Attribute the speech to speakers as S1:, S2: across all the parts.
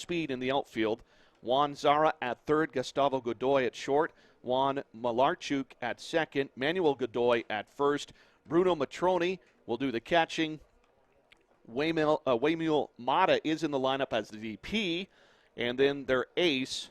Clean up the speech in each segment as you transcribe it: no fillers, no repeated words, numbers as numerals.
S1: speed in the outfield. Juan Zara at third, Gustavo Godoy at short, Juan Malarchuk at second, Manuel Godoy at first. Bruno Matroni will do the catching. Waymuel Mata is in the lineup as the DP, and then their ace,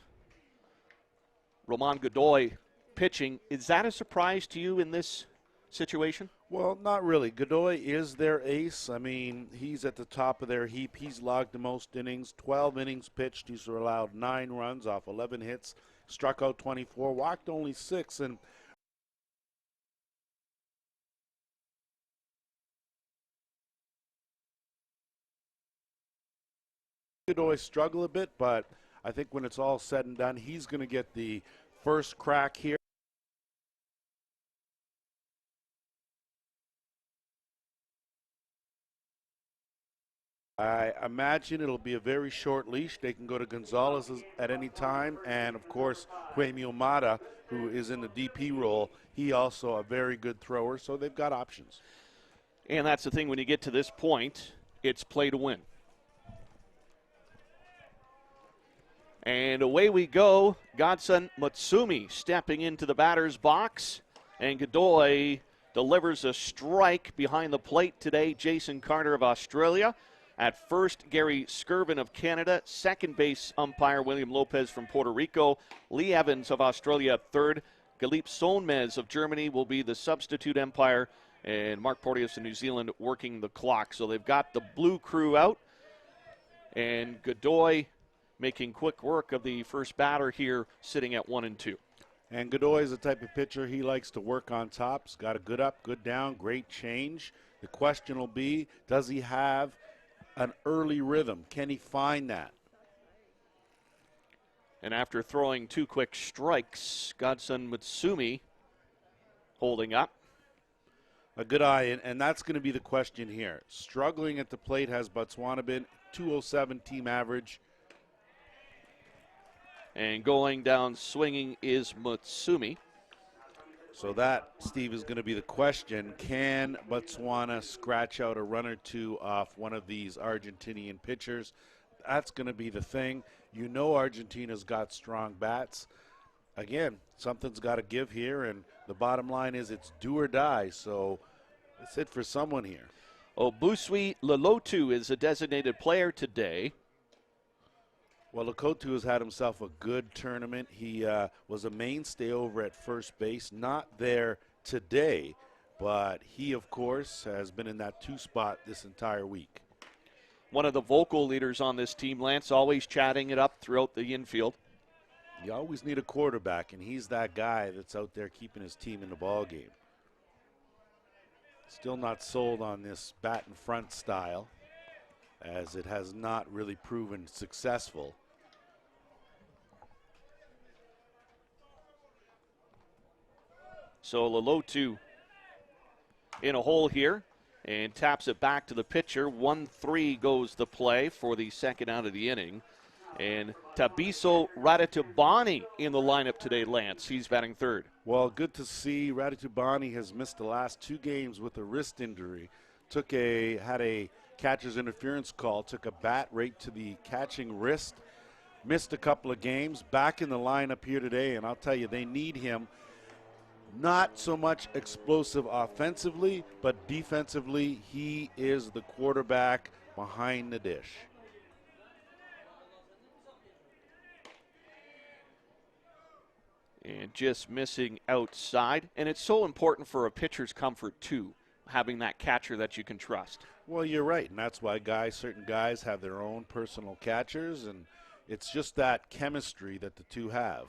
S1: Roman Godoy, pitching. Is that a surprise to you in this situation?
S2: Well, not really. Godoy is their ace. I mean, he's at the top of their heap. He's logged the most innings, 12 innings pitched. He's allowed 9 runs off 11 hits, struck out 24, walked only 6, and Godoy struggle a bit, but I think when it's all said and done, he's going to get the first crack here. I imagine it'll be a very short leash. They can go to Gonzalez at any time. And, of course, Waymuel Mata, who is in the DP role, he also a very good thrower. So they've got options.
S1: And that's the thing. When you get to this point, it's play to win. And away we go. Godson Matsumi stepping into the batter's box. And Godoy delivers a strike behind the plate today. Jason Carter of Australia. At first, Gary Skirvin of Canada. Second base umpire William Lopez from Puerto Rico. Lee Evans of Australia at third. Galip Solmez of Germany will be the substitute umpire. And Mark Porteous of New Zealand working the clock. So they've got the blue crew out. And Godoy making quick work of the first batter here, sitting at 1-2.
S2: And Godoy is the type of pitcher he likes to work on top. He's got a good up, good down, great change. The question will be, does he have an early rhythm? Can he find that?
S1: And after throwing 2 quick strikes, Godson Matsumi holding up.
S2: A good eye, and that's going to be the question here. Struggling at the plate has Botswana been. 207 team average.
S1: And going down swinging is Matsumi.
S2: So that, Steve, is going to be the question. Can Botswana scratch out a run or two off one of these Argentinian pitchers? That's going to be the thing. You know Argentina's got strong bats. Again, something's got to give here, and the bottom line is it's do or die. So it's it for someone here.
S1: Obusui Lolotu is a designated player today.
S2: Well, Lokotu has had himself a good tournament. He was a mainstay over at first base. Not there today, but he, of course, has been in that 2 spot this entire week.
S1: One of the vocal leaders on this team, Lance, always chatting it up throughout the infield.
S2: You always need a quarterback, and he's that guy that's out there keeping his team in the ball game. Still not sold on this bat in front style, as it has not really proven successful.
S1: So Lolotu in a hole here and taps it back to the pitcher. 1-3 goes the play for the second out of the inning. And Tabiso Raditubani in the lineup today, Lance. He's batting third.
S2: Well, good to see. Raditubani has missed the last 2 games with a wrist injury. Had a catcher's interference call, took a bat right to the catching wrist, missed a couple of games, back in the lineup here today, and I'll tell you, they need him. Not so much explosive offensively, but defensively, he is the quarterback behind the dish.
S1: And just missing outside, and it's so important for a pitcher's comfort, too, having that catcher that you can trust.
S2: Well, you're right, and that's why certain guys have their own personal catchers, and it's just that chemistry that the two have.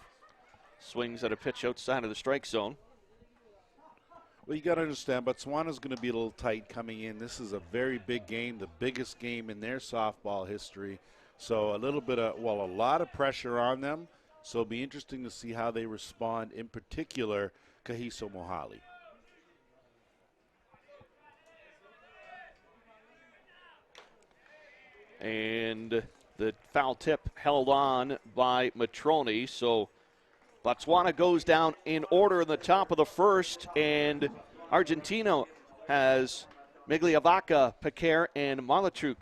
S1: Swings at a pitch outside of the strike zone.
S2: Well, you got to understand, Botswana's going to be a little tight coming in. This is a very big game, the biggest game in their softball history. So a lot of pressure on them. So it'll be interesting to see how they respond, in particular, Kahiso Mohali.
S1: And the foul tip held on by Matroni. So Botswana goes down in order in the top of the first, and Argentina has Migliavaca, Pequer, and Malarchuk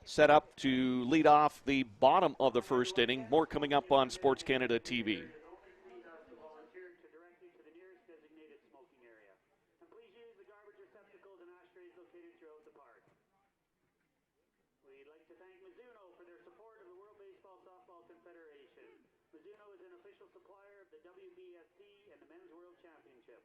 S1: set up to lead off the bottom of the first inning. More coming up on Sports Canada TV.
S3: We'd like to thank Mizuno for their support of the World Baseball Softball Confederation. Mizuno is an official supplier of the Wbsc and the Men's World Championship.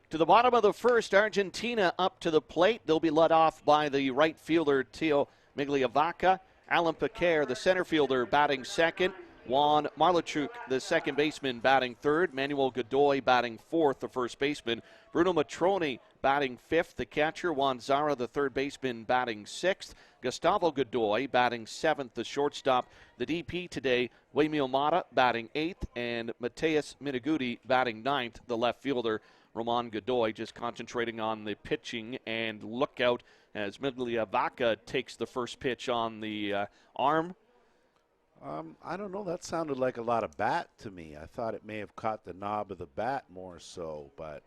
S1: To the bottom of the first, Argentina up to the plate. They'll be led off by the right fielder, Teo Migliavaca. Alan Paquer, the center fielder, batting second. Juan Marlachuk, the second baseman, batting third. Manuel Godoy batting fourth, the first baseman. Bruno Matroni batting fifth, the catcher. Juan Zara, the third baseman, batting sixth. Gustavo Godoy batting seventh, the shortstop. The DP today, Waymiel Mata batting eighth, and Mateus Miniguti batting ninth, the left fielder. Roman Godoy just concentrating on the pitching, and look out as Migliavaca takes the first pitch on the arm.
S2: I don't know. That sounded like a lot of bat to me. I thought it may have caught the knob of the bat more so, but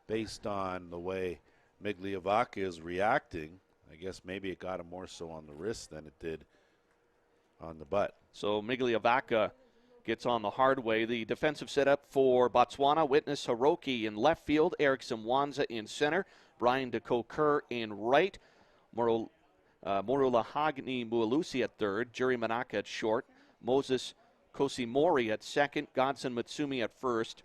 S2: based on the way Migliavaca is reacting, I guess maybe it got him more so on the wrist than it did on the butt.
S1: So Migliavaca gets on the hard way. The defensive setup for Botswana, Witness Hiroki in left field, Eric Simwanza in center, Brian DeCoker in right, Morulahagni Mualusi at third, Jerry Manaka at short, Moses Kosimori at second, Godson Matsumi at first,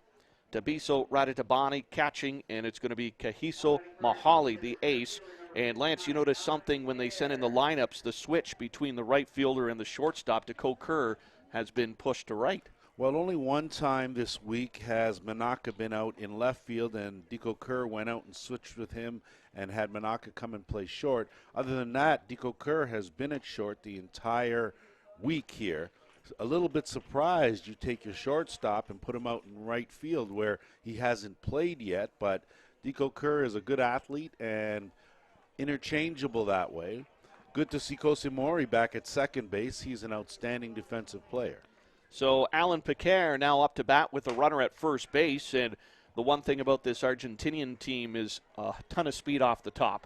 S1: Tabiso Raditabani catching, and it's going to be Kahiso Mahali, the ace. And Lance, you noticed something when they sent in the lineups, the switch between the right fielder and the shortstop. DeCoker has been pushed to right.
S2: Well, only one time this week has Manaka been out in left field, and Diko Kerr went out and switched with him and had Manaka come and play short. Other than that, Diko Kerr has been at short the entire week here. A little bit surprised you take your shortstop and put him out in right field where he hasn't played yet, but Diko Kerr is a good athlete and interchangeable that way. Good to see Kosimori back at second base. He's an outstanding defensive player.
S1: So Alan Paquer now up to bat with a runner at first base, and the one thing about this Argentinian team is a ton of speed off the top.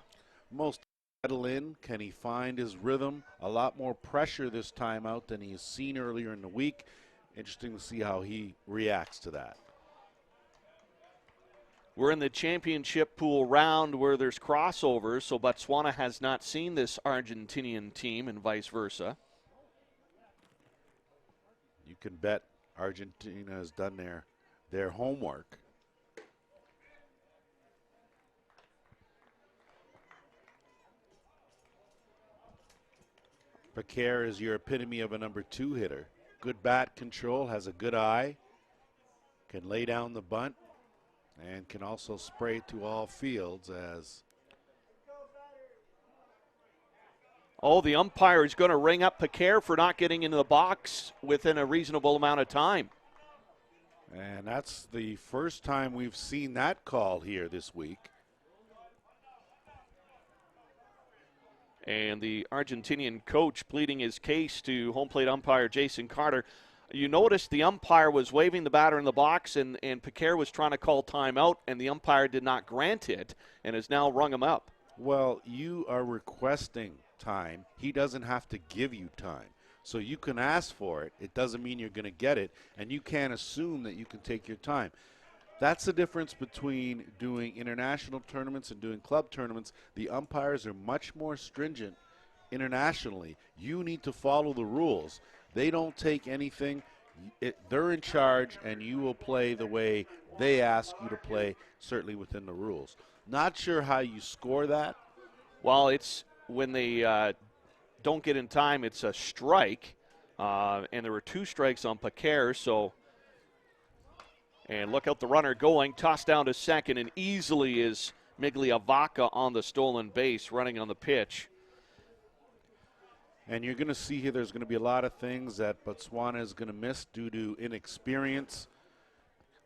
S2: Most settle in. Can he find his rhythm? A lot more pressure this time out than he's seen earlier in the week. Interesting to see how he reacts to that.
S1: We're in the championship pool round where there's crossovers, so Botswana has not seen this Argentinian team and vice versa.
S2: You can bet Argentina has done their homework. Paquer is your epitome of a number 2 hitter. Good bat control, has a good eye, can lay down the bunt, and can also spray to all fields as...
S1: Oh, the umpire is going to ring up Paquer for not getting into the box within a reasonable amount of time.
S2: And that's the first time we've seen that call here this week.
S1: And the Argentinian coach pleading his case to home plate umpire Jason Carter. You noticed the umpire was waving the batter in the box, and Paquer was trying to call timeout, and the umpire did not grant it and has now rung him up.
S2: Well, you are requesting time. He doesn't have to give you time. So you can ask for it. It doesn't mean you're going to get it, and you can't assume that you can take your time. That's the difference between doing international tournaments and doing club tournaments. The umpires are much more stringent internationally. You need to follow the rules. They don't take anything. they're in charge, and you will play the way they ask you to play, certainly within the rules. Not sure how you score that.
S1: Well, it's when they don't get in time, it's a strike. And there were 2 strikes on Paquer, so. And look out the runner going, tossed down to second, and easily is Migliavaca on the stolen base, running on the pitch.
S2: And you're going to see here there's going to be a lot of things that Botswana is going to miss due to inexperience,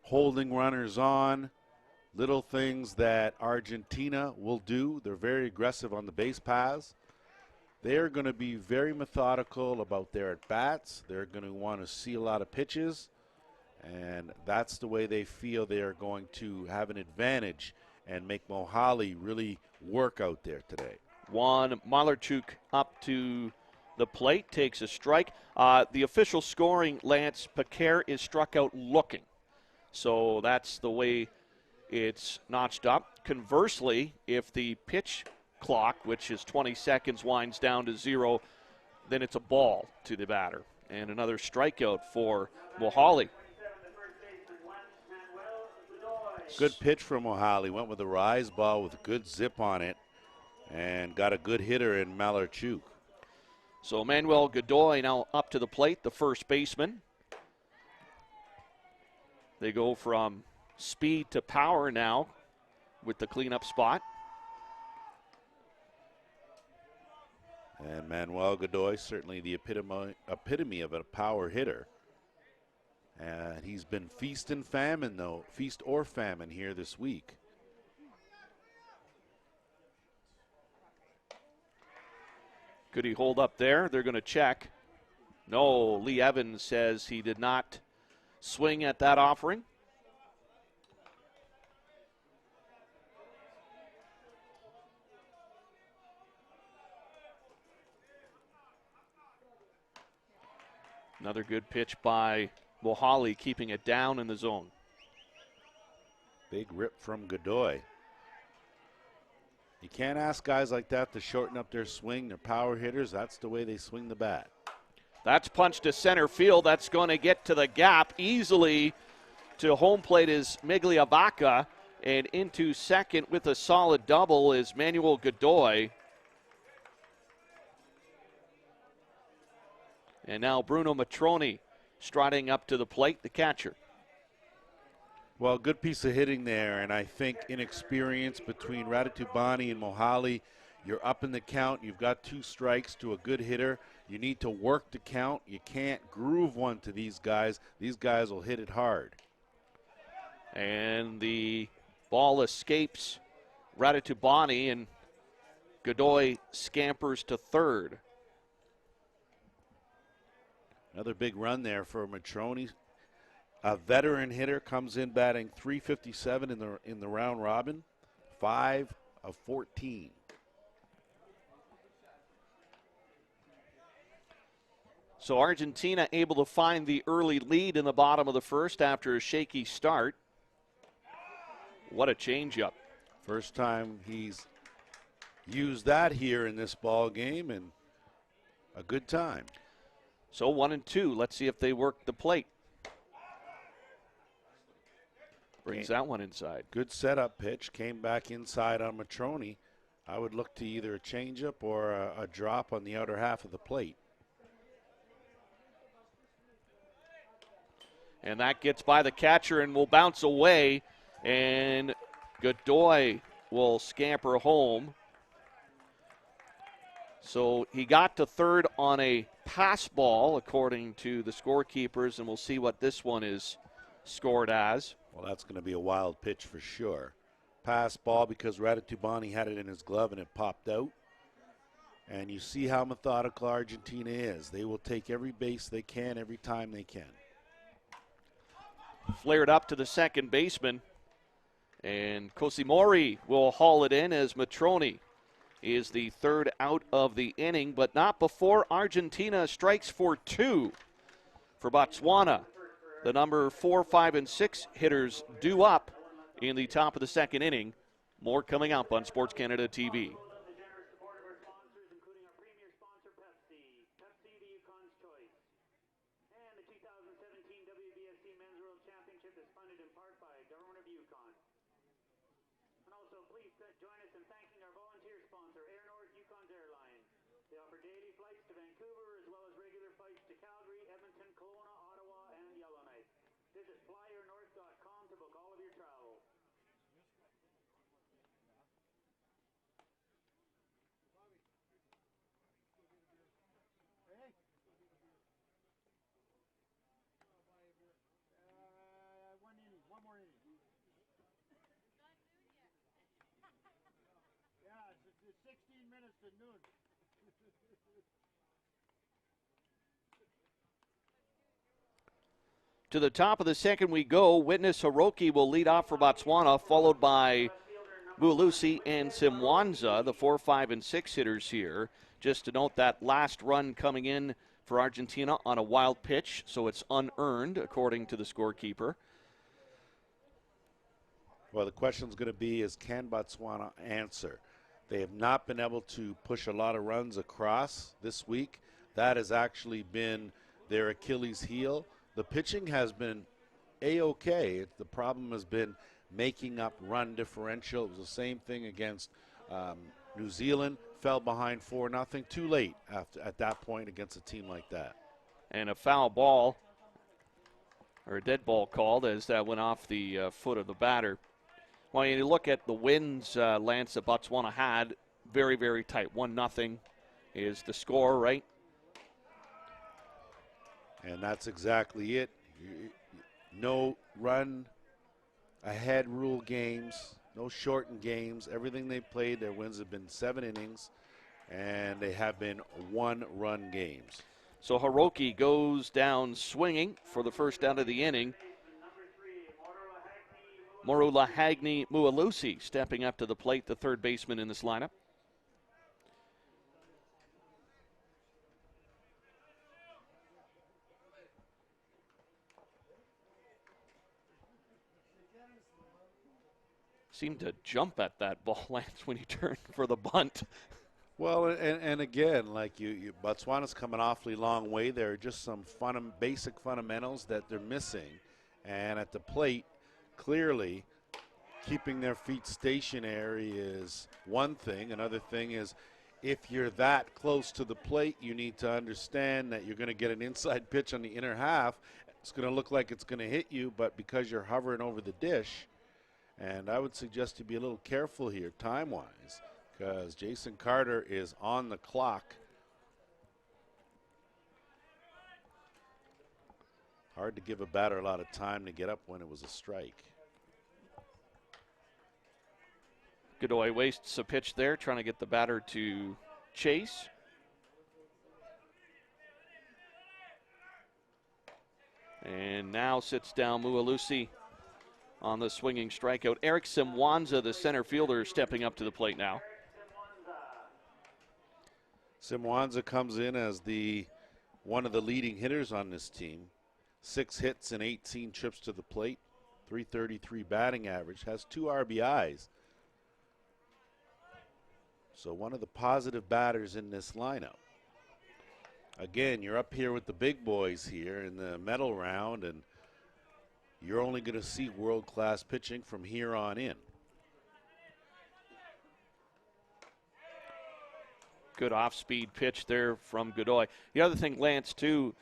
S2: holding runners on, little things that Argentina will do. They're very aggressive on the base paths. They're going to be very methodical about their at-bats. They're going to want to see a lot of pitches, and that's the way they feel they are going to have an advantage and make Mohali really work out there today.
S1: Juan Malarchuk up to the plate, takes a strike. The official scoring, Lance, Paquer is struck out looking. So that's the way it's notched up. Conversely, if the pitch clock, which is 20 seconds, winds down to 0, then it's a ball to the batter. And another strikeout for Mohali.
S2: Good pitch from Mohali. Went with a rise ball with a good zip on it and got a good hitter in Malarchuk.
S1: So Manuel Godoy now up to the plate, the first baseman. They go from speed to power now with the cleanup spot.
S2: And Manuel Godoy, certainly the epitome of a power hitter. And he's been feast and famine, though, feast or famine here this week.
S1: Could he hold up there? They're going to check. No, Lee Evans says he did not swing at that offering. Another good pitch by Mohali, keeping it down in the zone.
S2: Big rip from Godoy. You can't ask guys like that to shorten up their swing. They're power hitters. That's the way they swing the bat.
S1: That's punched to center field. That's going to get to the gap easily. To home plate is Migliavaca. And into second with a solid double is Manuel Godoy. And now Bruno Matroni striding up to the plate, the catcher.
S2: Well, good piece of hitting there, and I think inexperience between Raditubani and Mohali. You're up in the count. You've got 2 strikes to a good hitter. You need to work the count. You can't groove one to these guys. These guys will hit it hard.
S1: And the ball escapes Raditubani, and Godoy scampers to third.
S2: Another big run there for Matroni. A veteran hitter comes in batting .357 in the round robin, 5 of 14.
S1: So Argentina able to find the early lead in the bottom of the first after a shaky start. What a changeup.
S2: First time he's used that here in this ball game, and a good time.
S1: So 1-2. Let's see if they work the plate. Brings that one inside.
S2: Good setup pitch. Came back inside on Matroni. I would look to either a changeup or a drop on the outer half of the plate.
S1: And that gets by the catcher and will bounce away. And Godoy will scamper home. So he got to third on a pass ball, according to the scorekeepers, and we'll see what this one is scored as.
S2: Well, that's going to be a wild pitch for sure. Pass ball because Raditubani had it in his glove and it popped out. And you see how methodical Argentina is. They will take every base they can every time they can.
S1: Flared up to the second baseman. And Cosimori will haul it in as Matroni is the third out of the inning, but not before Argentina strikes for 2 for Botswana. The number 4, 5, and 6 hitters due up in the top of the second inning. More coming up on Sports Canada TV.
S3: Pepsi, the Yukon's choice. And the 2017 join us in thanking our volunteer sponsor, Air North Yukon's Airlines. They offer daily flights to Vancouver as well as regular flights to Calgary, Edmonton, Kelowna, Ottawa, and Yellowknife. Visit flyairnorth.com to book all of your travel.
S4: One more inning. Yeah, it's 16 minutes to noon.
S1: To the top of the second we go. Witness Hiroki will lead off for Botswana, followed by Mualusi and Simwanza, the 4, 5, and 6 hitters here. Just to note that last run coming in for Argentina on a wild pitch, so it's unearned according to the scorekeeper.
S2: Well, the question's going to be is can Botswana answer? They have not been able to push a lot of runs across this week. That has actually been their Achilles heel. The pitching has been A-okay. The problem has been making up run differential. It was the same thing against New Zealand. Fell behind 4-0. Too late at that point against a team like that.
S1: And a foul ball, or a dead ball called as that went off the foot of the batter. Well, you look at the wins, Lance, that Botswana had, very, very tight. 1-0 is the score, right?
S2: And that's exactly it. No run ahead rule games, no shortened games. Everything they played, their wins have been 7 innings, and they have been 1-run games.
S1: So Hiroki goes down swinging for the first out of the inning. Morulahagni Mualusi stepping up to the plate, the third baseman in this lineup. Seemed to jump at that ball, Lance, when he turned for the bunt.
S2: Well, and again, like Botswana's come an awfully long way. There are just some basic fundamentals that they're missing. And at the plate, clearly, keeping their feet stationary is one thing. Another thing is if you're that close to the plate, you need to understand that you're going to get an inside pitch on the inner half. It's going to look like it's going to hit you, but because you're hovering over the dish, and I would suggest you be a little careful here time-wise, because Jason Carter is on the clock. Hard to give a batter a lot of time to get up when it was a strike.
S1: Godoy wastes a pitch there, trying to get the batter to chase. And now sits down Mualusi on the swinging strikeout. Eric Simwanza, the center fielder, stepping up to the plate now.
S2: Simwanza comes in as one of the leading hitters on this team. 6 hits and 18 trips to the plate, .333 batting average, has 2 RBIs. So one of the positive batters in this lineup. Again, you're up here with the big boys here in the medal round, and you're only going to see world-class pitching from here on in.
S1: Good off-speed pitch there from Godoy. The other thing, Lance, too,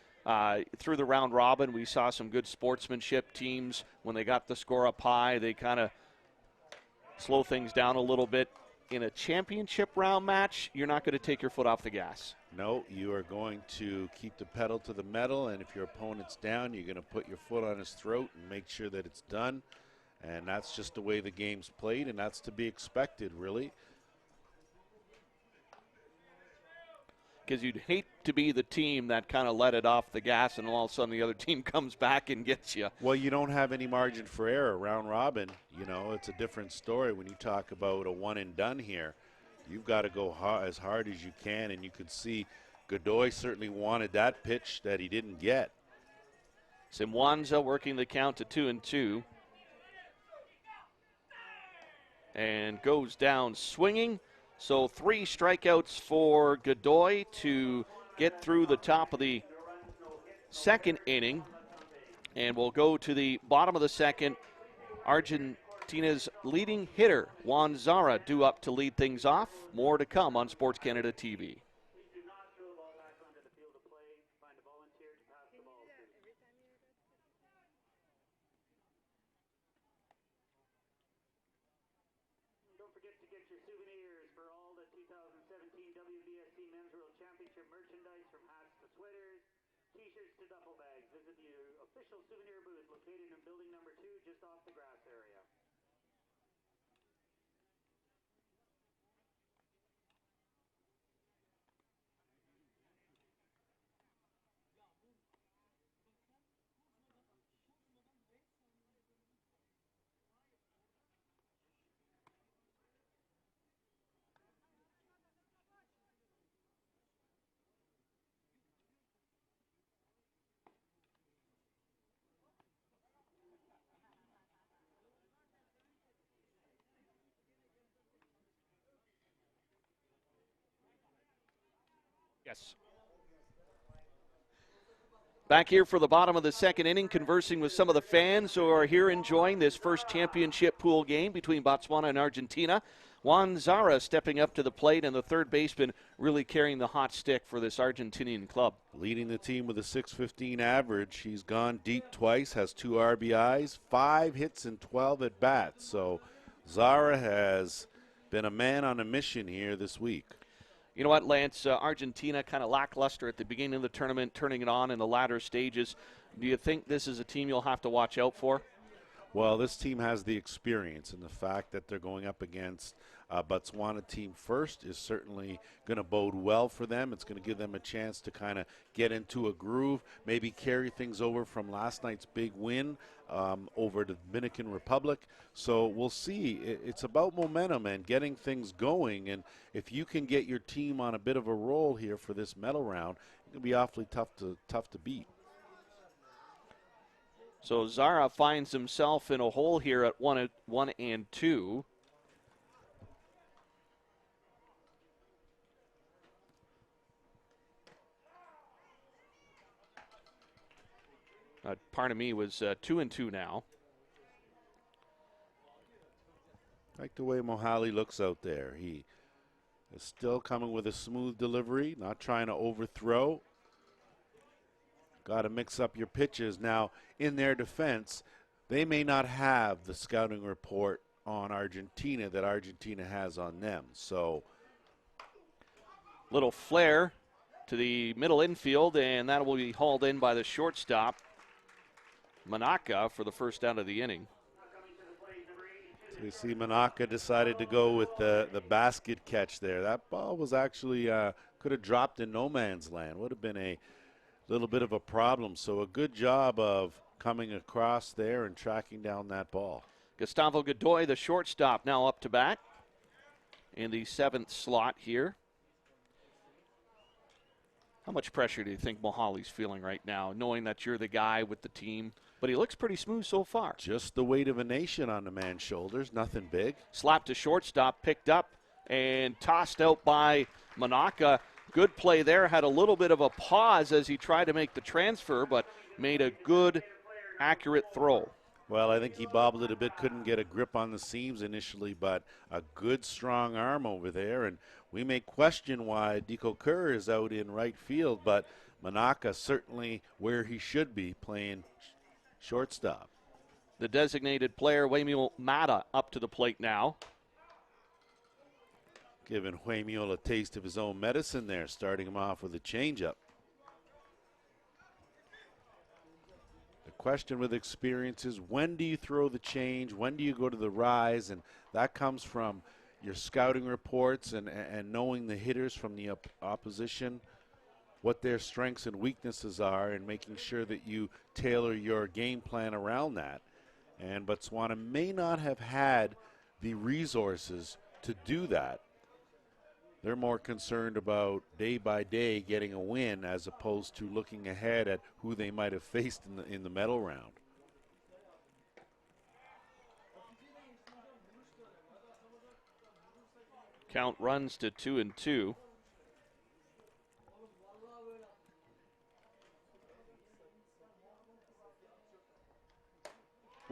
S1: through the round robin, we saw some good sportsmanship teams. When they got the score up high, they kind of slow things down a little bit. In a championship round match, you're not going to take your foot off the gas.
S2: No, you are going to keep the pedal to the metal, and if your opponent's down, you're going to put your foot on his throat and make sure that it's done. And that's just the way the game's played, and that's to be expected, really.
S1: Because you'd hate to be the team that kind of let it off the gas and all of a sudden the other team comes back and gets you.
S2: Well, you don't have any margin for error. Round robin, you know, it's a different story when you talk about a one and done here. You've got to go as hard as you can, and you could see Godoy certainly wanted that pitch that he didn't get.
S1: Simwanza working the count to 2-2. And goes down swinging. So 3 strikeouts for Godoy to get through the top of the second inning. And we'll go to the bottom of the second. Argentina's leading hitter, Juan Zara, due up to lead things off. More to come on Sports Canada TV.
S3: Please do not throw the ball back onto the field of play. Find a volunteer to pass the ball to. Don't forget to get your souvenirs for all the 2017 WBSC Men's World Championship merchandise, from hats to sweaters, t-shirts to duffel bags. Visit the official souvenir booth located in building number 2 just off the grass area.
S1: Yes. Back here for the bottom of the second inning, conversing with some of the fans who are here enjoying this first championship pool game between Botswana and Argentina. Juan Zara stepping up to the plate, and the third baseman really carrying the hot stick for this Argentinian club.
S2: Leading the team with a .615 average. He's gone deep twice, has 2 RBIs, 5 hits, and 12 at bats. So Zara has been a man on a mission here this week.
S1: You know what, Lance? Argentina kind of lackluster at the beginning of the tournament, turning it on in the latter stages. Do you think this is a team you'll have to watch out for?
S2: Well, this team has the experience, and the fact that they're going up against a Botswana team first is certainly going to bode well for them. It's going to give them a chance to kind of get into a groove, maybe carry things over from last night's big win over the Dominican Republic. So we'll see. It's about momentum and getting things going, and if you can get your team on a bit of a roll here for this medal round, it's going to be awfully tough to beat.
S1: So Zara finds himself in a hole here at 1-2. Pardon me, was 2-2 now.
S2: Like the way Mohali looks out there. He is still coming with a smooth delivery, not trying to overthrow. Got to mix up your pitches. Now, in their defense, they may not have the scouting report on Argentina that Argentina has on them. So,
S1: little flare to the middle infield, and that will be hauled in by the shortstop, Manaka, for the first out of the inning.
S2: So you see Manaka decided to go with the basket catch there. That ball was actually could have dropped in no man's land. Would have been a little bit of a problem. So a good job of coming across there and tracking down that ball.
S1: Gustavo Godoy, the shortstop, now up to bat in the 7th slot here. How much pressure do you think Mohali's feeling right now, knowing that you're the guy with the team? But he looks pretty smooth so far.
S2: Just the weight of a nation on the man's shoulders, nothing big.
S1: Slapped to shortstop, picked up, and tossed out by Manaka. Good play there. Had a little bit of a pause as he tried to make the transfer, but made a good, accurate throw.
S2: Well, I think he bobbled it a bit, couldn't get a grip on the seams initially, but a good, strong arm over there. And we may question why Deco Kerr is out in right field, but Manaka certainly where he should be, playing shortstop.
S1: The designated player, Waymiel Mata, up to the plate now.
S2: Giving Waymiel a taste of his own medicine there, starting him off with a changeup. The question with experience is, when do you throw the change? When do you go to the rise? And that comes from your scouting reports and knowing the hitters from the opposition, what their strengths and weaknesses are, and making sure that you tailor your game plan around that. And Botswana may not have had the resources to do that. They're more concerned about day by day getting a win as opposed to looking ahead at who they might have faced in the medal round.
S1: Count runs to 2-2.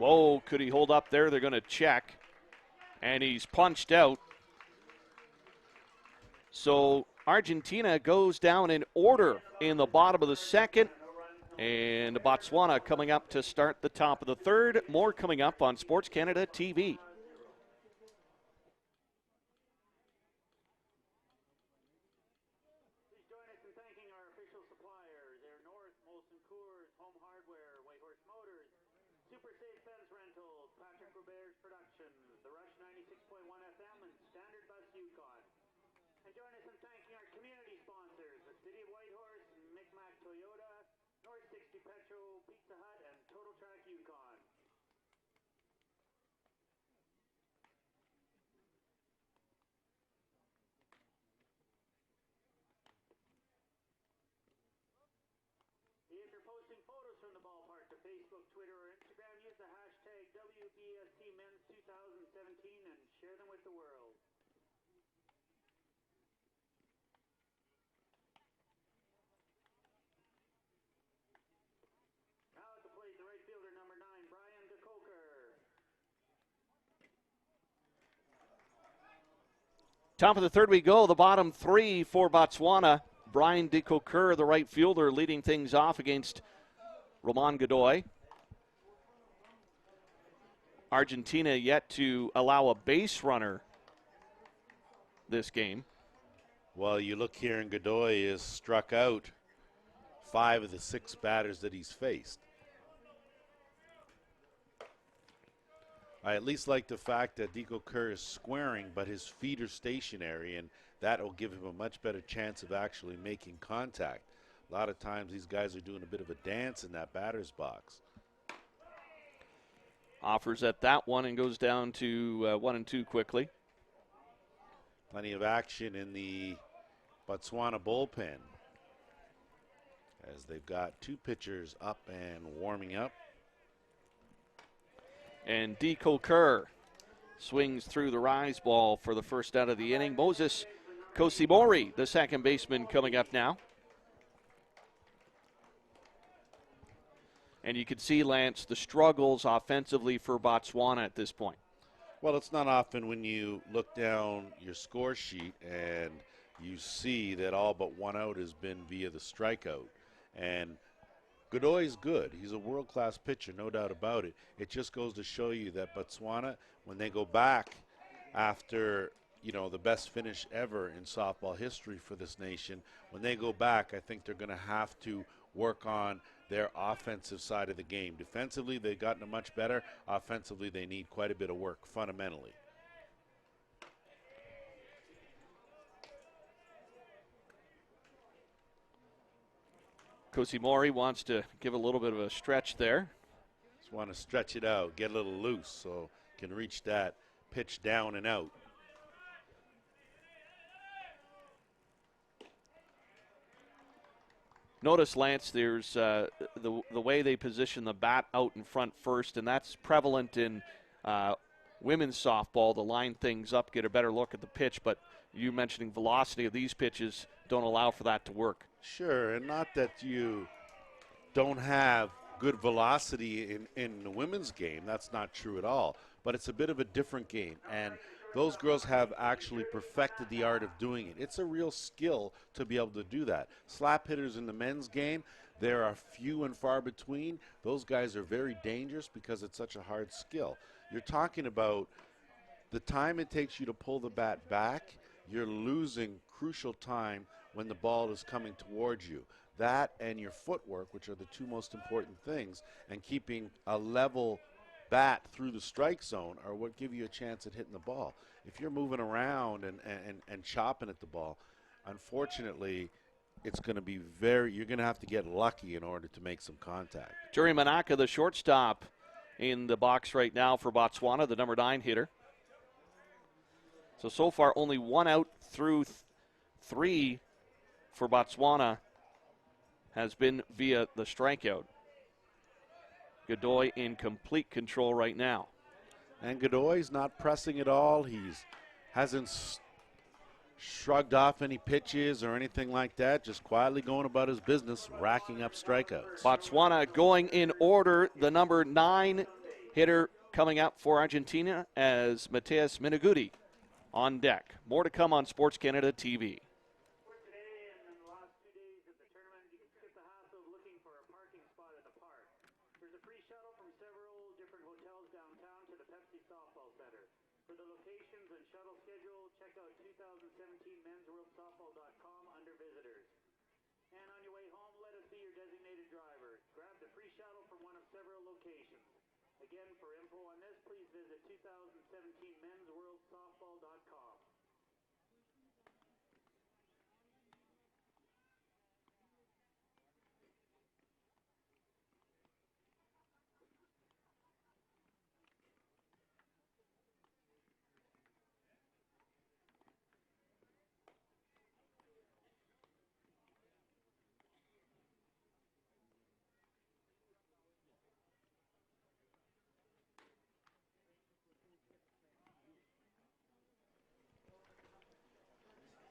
S1: Whoa, could he hold up there? They're going to check. And he's punched out. So Argentina goes down in order in the bottom of the second. And Botswana coming up to start the top of the third. More coming up on Sports Canada TV.
S3: Please join us in thanking our official suppliers, Air North, Molson Coors, Home Hardware, Whitehorse Motors, Super Safe Fence Rentals, Patrick Robert's Productions, The Rush 96.1 FM, and Standard Bus Yukon. And join us in thanking our community sponsors, the City of Whitehorse, Micmac Toyota, North 60 Petro, Pizza Hut, and Total Track Yukon. If you're posting photos from the ballpark to Facebook, Twitter, or Instagram, use the hashtag WBSC Men's 2017 and share them with the world. Now at the plate, the right fielder, number 9, Brian DeCoker.
S1: Top of the third we go. The bottom three for Botswana. Brian DeCoker, the right fielder, leading things off against Roman Godoy. Argentina yet to allow a base runner this game.
S2: Well, you look here, and Godoy is struck out 5 of the 6 batters that he's faced. I at least like the fact that DeCoker is squaring, but his feet are stationary, and that will give him a much better chance of actually making contact. A lot of times these guys are doing a bit of a dance in that batter's box.
S1: Offers at that one and goes down to 1-2 quickly.
S2: Plenty of action in the Botswana bullpen as they've got 2 pitchers up and warming up.
S1: And DeCoker swings through the rise ball for the first out of the inning. Moses Kosimori, the second baseman, coming up now. And you can see, Lance, the struggles offensively for Botswana at this point.
S2: Well, it's not often when you look down your score sheet and you see that all but 1 out has been via the strikeout. And Godoy's good. He's a world-class pitcher, no doubt about it. It just goes to show you that Botswana, when they go back after, the best finish ever in softball history for this nation, when they go back, I think they're going to have to work on their offensive side of the game. Defensively, they've gotten much better. Offensively, they need quite a bit of work fundamentally.
S1: Kosimori wants to give a little bit of a stretch there.
S2: Just want to stretch it out, get a little loose so can reach that pitch down and out.
S1: Notice, Lance, there's the way they position the bat out in front first, and that's prevalent in women's softball, to line things up, get a better look at the pitch, but you mentioning velocity of these pitches don't allow for that to work.
S2: Sure, and not that you don't have good velocity in the women's game. That's not true at all. But it's a bit of a different game, and those girls have actually perfected the art of doing it. It's a real skill to be able to do that. Slap hitters in the men's game, there are few and far between. Those guys are very dangerous because it's such a hard skill. You're talking about the time it takes you to pull the bat back. You're losing crucial time when the ball is coming towards you. That and your footwork, which are the 2 most important things, and keeping a level bat through the strike zone are what give you a chance at hitting the ball. If you're moving around and chopping at the ball, unfortunately, it's going to be you're going to have to get lucky in order to make some contact.
S1: Jerry Manaka, the shortstop, in the box right now for Botswana, the number 9 hitter. So far, only 1 out through 3 for Botswana has been via the strikeout. Godoy in complete control right now.
S2: And Godoy's not pressing at all. Hasn't shrugged off any pitches or anything like that, just quietly going about his business, racking up strikeouts.
S1: Botswana going in order. The number 9 hitter coming up for Argentina as Mateus Miniguti on deck. More to come on Sports Canada TV.
S3: For today and in the last 2 days of the tournament, you can skip the hassle of looking for a parking spot at the park. There's a free shuttle from several different hotels downtown to the Pepsi Softball Center. For the locations and shuttle schedule, check out 2017 mensworldsoftball.com under visitors. And on your way home, let us be your designated driver. Grab the free shuttle from one of several locations. Again, for info on this, please visit 2017 mensworldsoftball.com.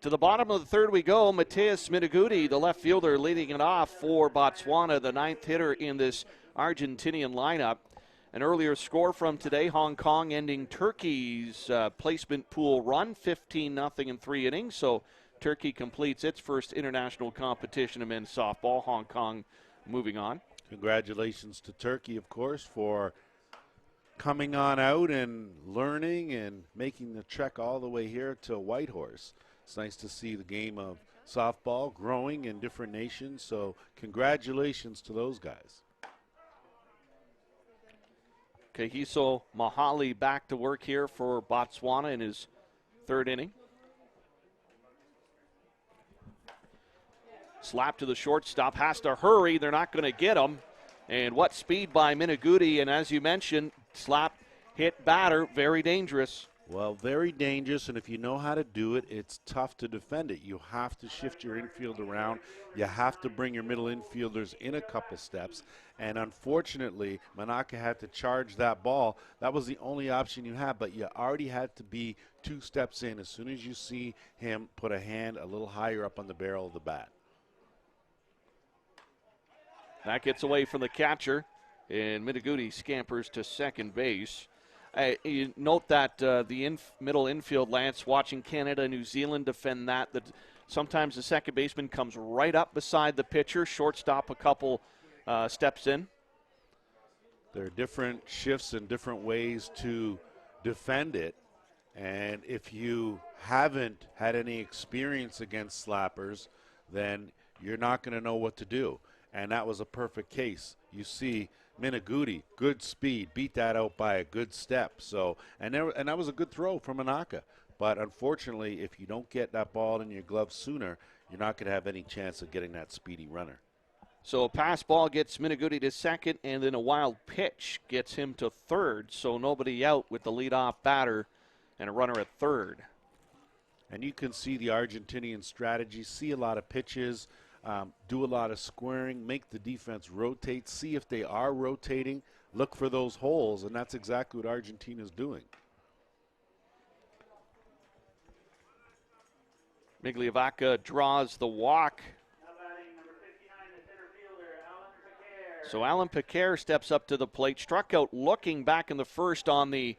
S1: To the bottom of the third we go. Mateus Miniguti, the left fielder, leading it off for Botswana, the ninth hitter in this Argentinian lineup. An earlier score from today, Hong Kong ending Turkey's placement pool run, 15-0 in 3 innings. So Turkey completes its first international competition in men's softball. Hong Kong moving on.
S2: Congratulations to Turkey, of course, for coming on out and learning and making the trek all the way here to Whitehorse. It's nice to see the game of softball growing in different nations, so congratulations to those guys.
S1: Kahiso Mahali back to work here for Botswana in his third inning. Slap to the shortstop, has to hurry, they're not going to get him. And what speed by Miniguti, and as you mentioned, slap hit batter, very dangerous.
S2: Well, very dangerous, and if you know how to do it, it's tough to defend it. You have to shift your infield around. You have to bring your middle infielders in a couple steps. And unfortunately, Manaka had to charge that ball. That was the only option you had, but you already had to be 2 steps in as soon as you see him put a hand a little higher up on the barrel of the bat.
S1: That gets away from the catcher, and Miniguti scampers to second base. You note that the middle infield, Lance, watching Canada, New Zealand defend that sometimes the second baseman comes right up beside the pitcher, shortstop a couple steps in.
S2: There are different shifts and different ways to defend it, and if you haven't had any experience against slappers, then you're not going to know what to do. And that was a perfect case. You see Miniguti, good speed, beat that out by a good step. So, and that was a good throw from Manaka. But unfortunately, if you don't get that ball in your glove sooner, you're not going to have any chance of getting that speedy runner.
S1: So a pass ball gets Miniguti to second, and then a wild pitch gets him to third. So nobody out with the leadoff batter and a runner at third.
S2: And you can see the Argentinian strategy, see a lot of pitches, do a lot of squaring, make the defense rotate, see if they are rotating, look for those holes, and that's exactly what Argentina's doing.
S1: Migliavaca draws the walk.
S3: Now batting number 59, the center fielder, Alan Piquer.
S1: So Alan Piquer steps up to the plate, struck out looking back in the first on the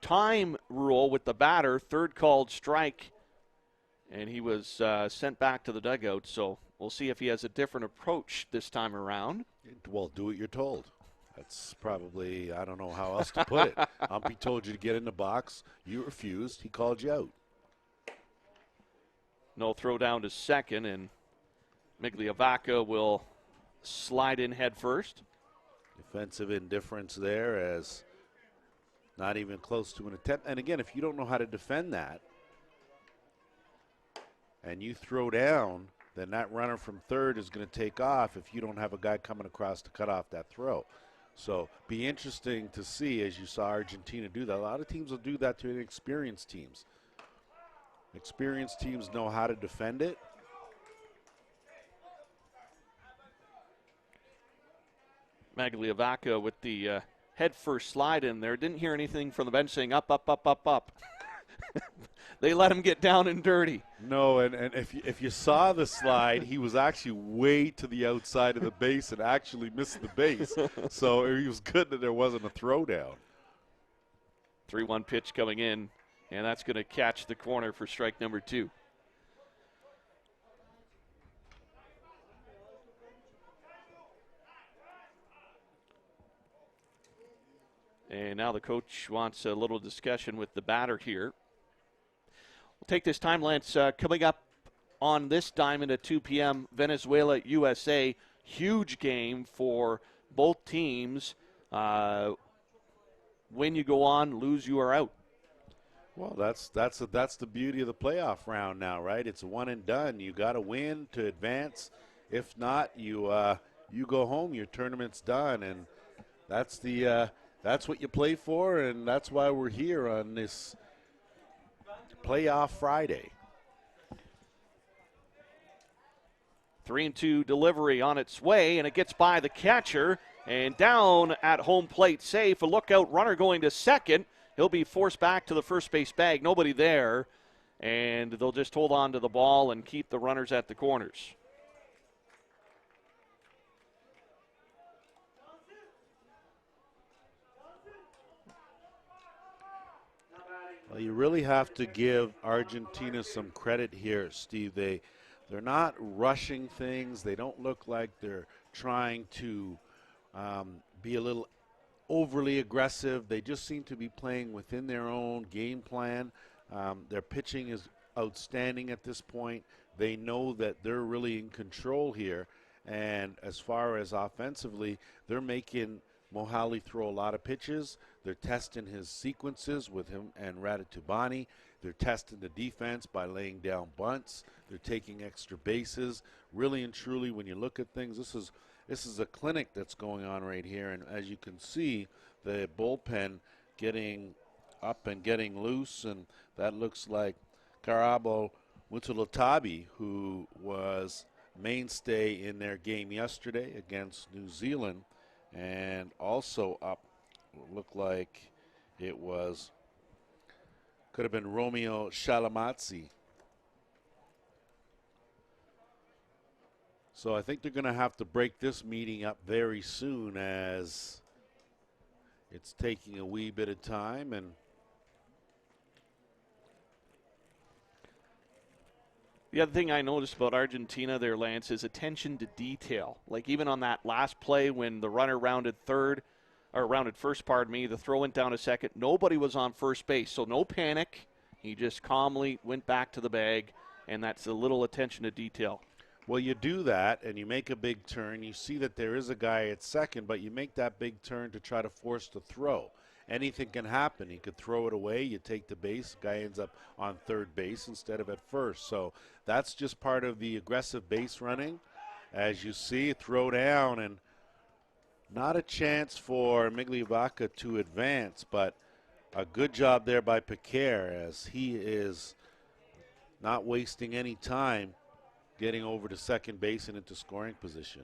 S1: time rule with the batter, third called strike, and he was sent back to the dugout. So we'll see if he has a different approach this time around.
S2: Well, do what you're told. That's probably, I don't know how else to put it. Umpy told you to get in the box. You refused. He called you out.
S1: No throw down to second, and Migliavaca will slide in head first.
S2: Defensive indifference there, as not even close to an attempt. And again, if you don't know how to defend that and you throw down, then that runner from third is going to take off if you don't have a guy coming across to cut off that throw. So be interesting to see, as you saw Argentina do that. A lot of teams will do that to inexperienced teams. Experienced teams know how to defend it.
S1: Migliavaca with the head first slide in there. Didn't hear anything from the bench saying up, up, up, up, up. They let him get down and dirty.
S2: No, and if you saw the slide, he was actually way to the outside of the base and actually missed the base. So it was good that there wasn't a throwdown.
S1: 3-1 pitch coming in, and that's going to catch the corner for strike number 2. And now the coach wants a little discussion with the batter here. We'll take this time, Lance. Coming up on this diamond at 2 p.m., Venezuela, USA. Huge game for both teams. Win, you go on. Lose, you are out.
S2: Well, that's the beauty of the playoff round now, right? It's a one and done. You got to win to advance. If not, you go home. Your tournament's done, and that's what you play for, and that's why we're here on this playoff Friday.
S1: 3-2 delivery on its way, and it gets by the catcher and down at home plate safe. A lookout runner going to second. He'll be forced back to the first base bag. Nobody there, and they'll just hold on to the ball and keep the runners at the corners.
S2: Well, you really have to give Argentina some credit here, Steve. They're not rushing things. They don't look like they're trying to be a little overly aggressive. They just seem to be playing within their own game plan. Their pitching is outstanding at this point. They know that they're really in control here. And as far as offensively, they're making Mohali throw a lot of pitches. They're testing his sequences with him and Raditubani. They're testing the defense by laying down bunts. They're taking extra bases. Really and truly, when you look at things, this is a clinic that's going on right here. And as you can see, the bullpen getting up and getting loose, and that looks like Karabo Mutulatabi, who was mainstay in their game yesterday against New Zealand, and also up, looked like it could have been Romeo Shalamatsi. So I think they're going to have to break this meeting up very soon, as it's taking a wee bit of time. And
S1: the other thing I noticed about Argentina there, Lance, is attention to detail. Like even on that last play when the runner rounded first, the throw went down to second. Nobody was on first base, so no panic. He just calmly went back to the bag, and that's a little attention to detail.
S2: Well, you do that, and you make a big turn. You see that there is a guy at second, but you make that big turn to try to force the throw. Anything can happen. He could throw it away. You take the base. The guy ends up on third base instead of at first. So that's just part of the aggressive base running. As you see, throw down, and not a chance for Migliavaca to advance, but a good job there by Piquer, as he is not wasting any time getting over to second base and into scoring position.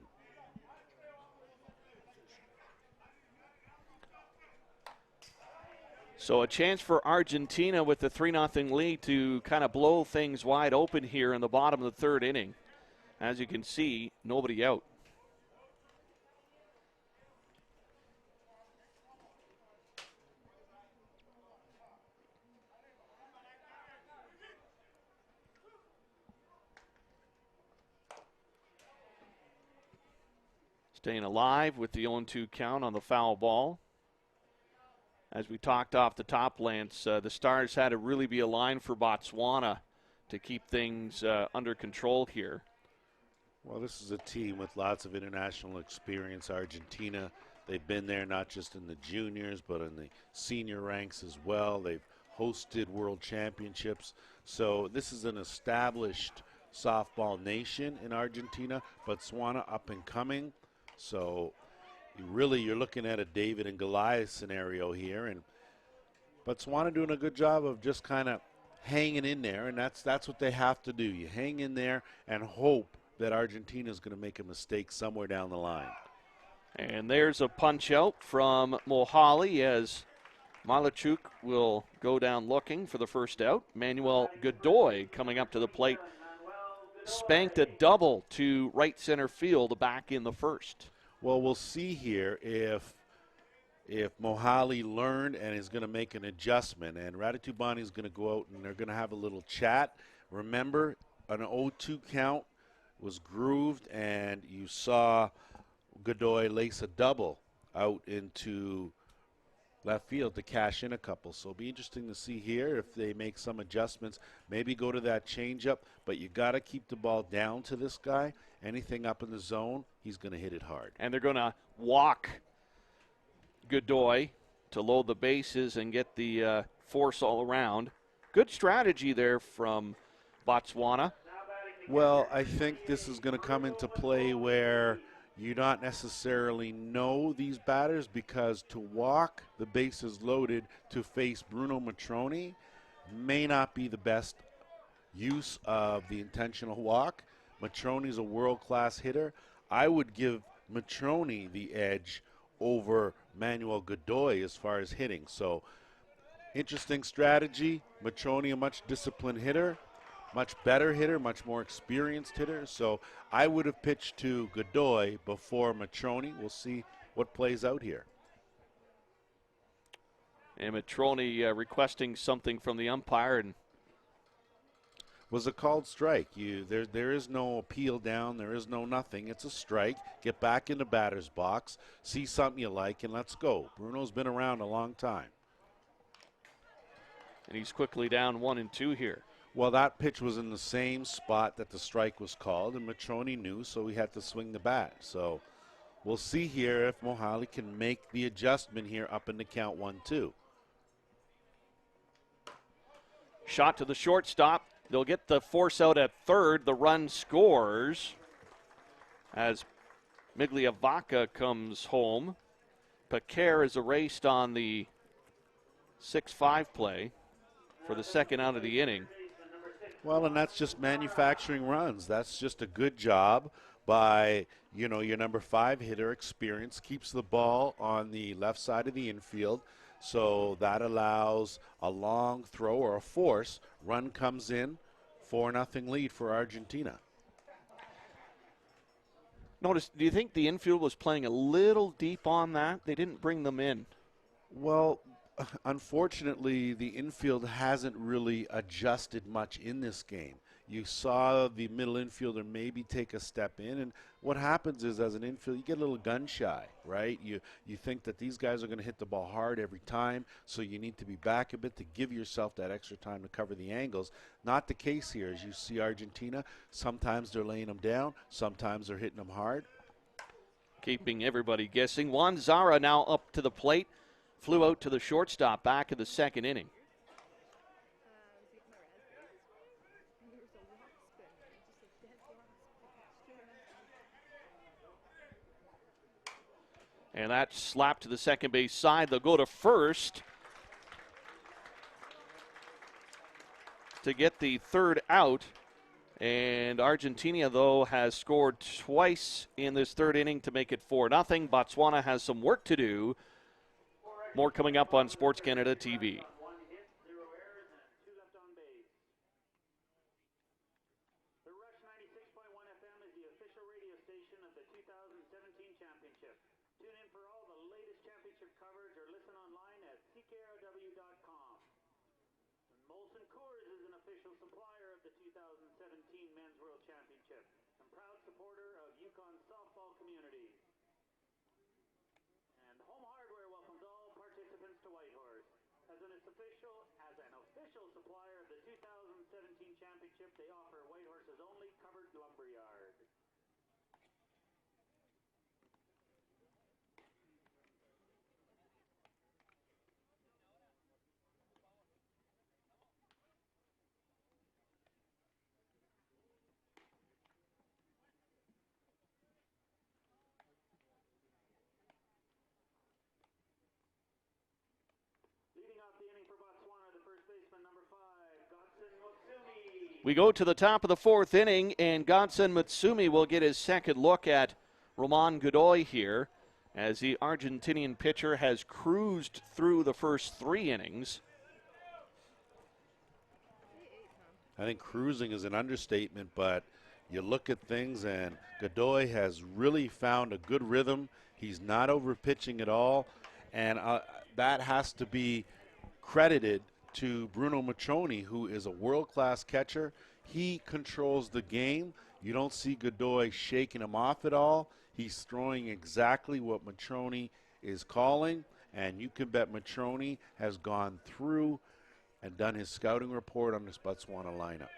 S1: So a chance for Argentina with the 3-0 lead to kind of blow things wide open here in the bottom of the third inning. As you can see, nobody out. Staying alive with the 0-2 count on the foul ball. As we talked off the top, Lance, the Stars had to really be aligned for Botswana to keep things under control here.
S2: Well, this is a team with lots of international experience. Argentina, they've been there not just in the juniors, but in the senior ranks as well. They've hosted world championships. So this is an established softball nation in Argentina. Botswana up and coming. So you're looking at a David and Goliath scenario here, and Botswana doing a good job of just kind of hanging in there, and that's what they have to do. You hang in there and hope that Argentina is going to make a mistake somewhere down the line.
S1: And there's a punch out from Mohali as Malachuk will go down looking for the first out. Manuel Godoy coming up to the plate. Spanked a double to right center field back in the first.
S2: Well, we'll see here if Mohali learned and is going to make an adjustment. And Raditubani is going to go out and they're going to have a little chat. Remember, an 0-2 count was grooved, and you saw Godoy lace a double out into left field to cash in a couple. So it'll be interesting to see here if they make some adjustments, maybe go to that changeup, but you got to keep the ball down to this guy. Anything up in the zone, he's going to hit it hard.
S1: And they're going to walk Godoy to load the bases and get the force all around. Good strategy there from Botswana.
S2: Well, I think this is going to come into play where you not necessarily know these batters, because to walk the bases loaded to face Bruno Matroni may not be the best use of the intentional walk. Matroni's a world-class hitter. I would give Matroni the edge over Manuel Godoy as far as hitting. So interesting strategy. Matroni, a much disciplined hitter, much better hitter, much more experienced hitter. So I would have pitched to Godoy before Matroni. We'll see what plays out here.
S1: And Matroni requesting something from the umpire, and
S2: was a called strike. There is no appeal down. There is no nothing. It's a strike. Get back in the batter's box, see something you like, and let's go. Bruno's been around a long time.
S1: And he's quickly down 1-2 here.
S2: Well, that pitch was in the same spot that the strike was called, and Matroni knew, so he had to swing the bat. So we'll see here if Mohali can make the adjustment here up in the count 1-2.
S1: Shot to the shortstop. They'll get the force out at third. The run scores as Migliavaca comes home. Paquer is erased on the 6-5 play for the second out of the inning.
S2: Well, and that's just manufacturing runs. That's just a good job by, your number 5 hitter. Experience keeps the ball on the left side of the infield. So that allows a long throw or a force. Run comes in, 4-0 lead for Argentina.
S1: Notice, do you think the infield was playing a little deep on that? They didn't bring them in.
S2: Well, unfortunately, the infield hasn't really adjusted much in this game. You saw the middle infielder maybe take a step in, and what happens is, as an infielder, you get a little gun shy, right? You think that these guys are going to hit the ball hard every time, so you need to be back a bit to give yourself that extra time to cover the angles. Not the case here. As you see Argentina, sometimes they're laying them down, sometimes they're hitting them hard.
S1: Keeping everybody guessing. Juan Zara now up to the plate. Flew out to the shortstop back in the second inning. And that slapped to the second base side. They'll go to first to get the third out. And Argentina, though, has scored twice in this third inning to make it 4-0. Botswana has some work to do. More coming up on Sports Canada TV.
S3: Supplier of the 2017 Men's World Championship and proud supporter of Yukon softball community. And Home Hardware welcomes all participants to Whitehorse. As an official supplier of the 2017 championship, they offer Whitehorse's only covered lumberyard.
S1: We go to the top of the fourth inning, and Godson Mutsumi will get his second look at Roman Godoy here. as the Argentinian pitcher has cruised through the first 3 innings.
S2: I think cruising is an understatement, but you look at things and Godoy has really found a good rhythm. He's not over pitching at all, and that has to be credited to Bruno Matroni, who is a world-class catcher. He controls the game. You don't see Godoy shaking him off at all. He's throwing exactly what Matroni is calling, and you can bet Matroni has gone through and done his scouting report on this Botswana lineup.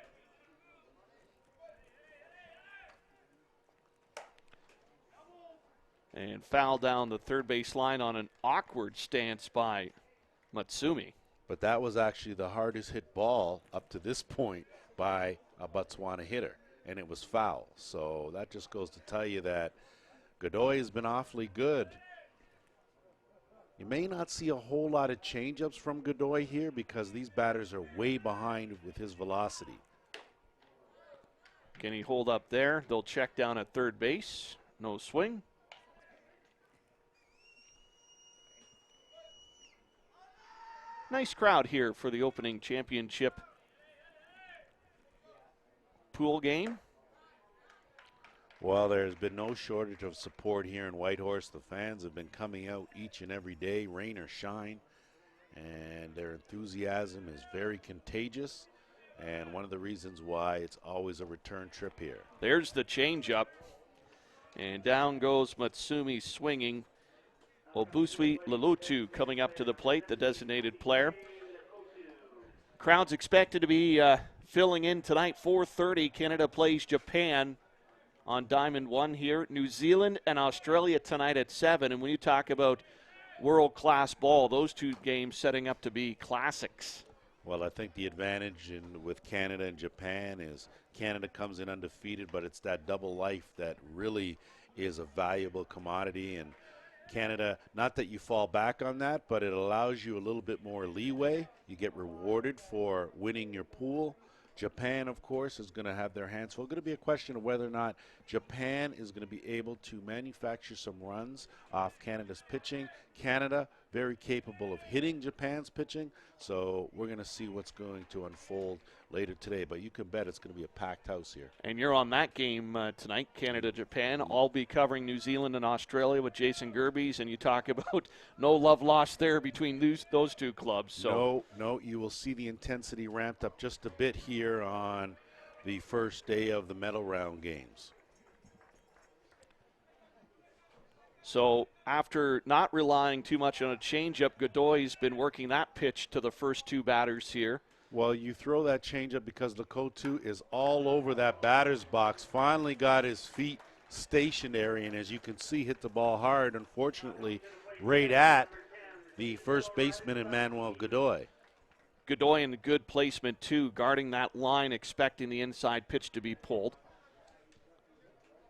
S1: And foul down the third base line on an awkward stance by Matsumi.
S2: But that was actually the hardest hit ball up to this point by a Botswana hitter, and it was foul. So that just goes to tell you that Godoy has been awfully good. You may not see a whole lot of changeups from Godoy here because these batters are way behind with his velocity.
S1: Can he hold up there? They'll check down at third base. No swing. Nice crowd here for the opening championship pool game.
S2: Well, there's been no shortage of support here in Whitehorse. The fans have been coming out each and every day, rain or shine, and their enthusiasm is very contagious, and one of the reasons why it's always a return trip here.
S1: There's the changeup, and down goes Matsumi swinging. Wbsc Lelutu coming up to the plate, the designated player. Crowd's expected to be filling in tonight. 4:30, Canada plays Japan on Diamond 1 here. New Zealand and Australia tonight at 7. And when you talk about world-class ball, those 2 games setting up to be classics.
S2: Well, I think the advantage with Canada and Japan is Canada comes in undefeated, but it's that double life that really is a valuable commodity. And Canada, not that you fall back on that, but it allows you a little bit more leeway. You get rewarded for winning your pool. Japan, of course, is going to have their hands full. It's going to be a question of whether or not Japan is going to be able to manufacture some runs off Canada's pitching. Canada, very capable of hitting Japan's pitching. So we're going to see what's going to unfold later today. But you can bet it's going to be a packed house here.
S1: And you're on that game tonight, Canada-Japan. I'll be covering New Zealand and Australia with Jason Gerbies, and you talk about no love lost there between those 2 clubs. So
S2: No, you will see the intensity ramped up just a bit here on the first day of the medal round games.
S1: So after not relying too much on a changeup, Godoy's been working that pitch to the first 2 batters here.
S2: Well, you throw that changeup because Lekotu is all over that batter's box. Finally got his feet stationary, and as you can see, hit the ball hard, unfortunately, right at the first baseman, Emmanuel Godoy.
S1: Godoy in good placement, too, guarding that line, expecting the inside pitch to be pulled.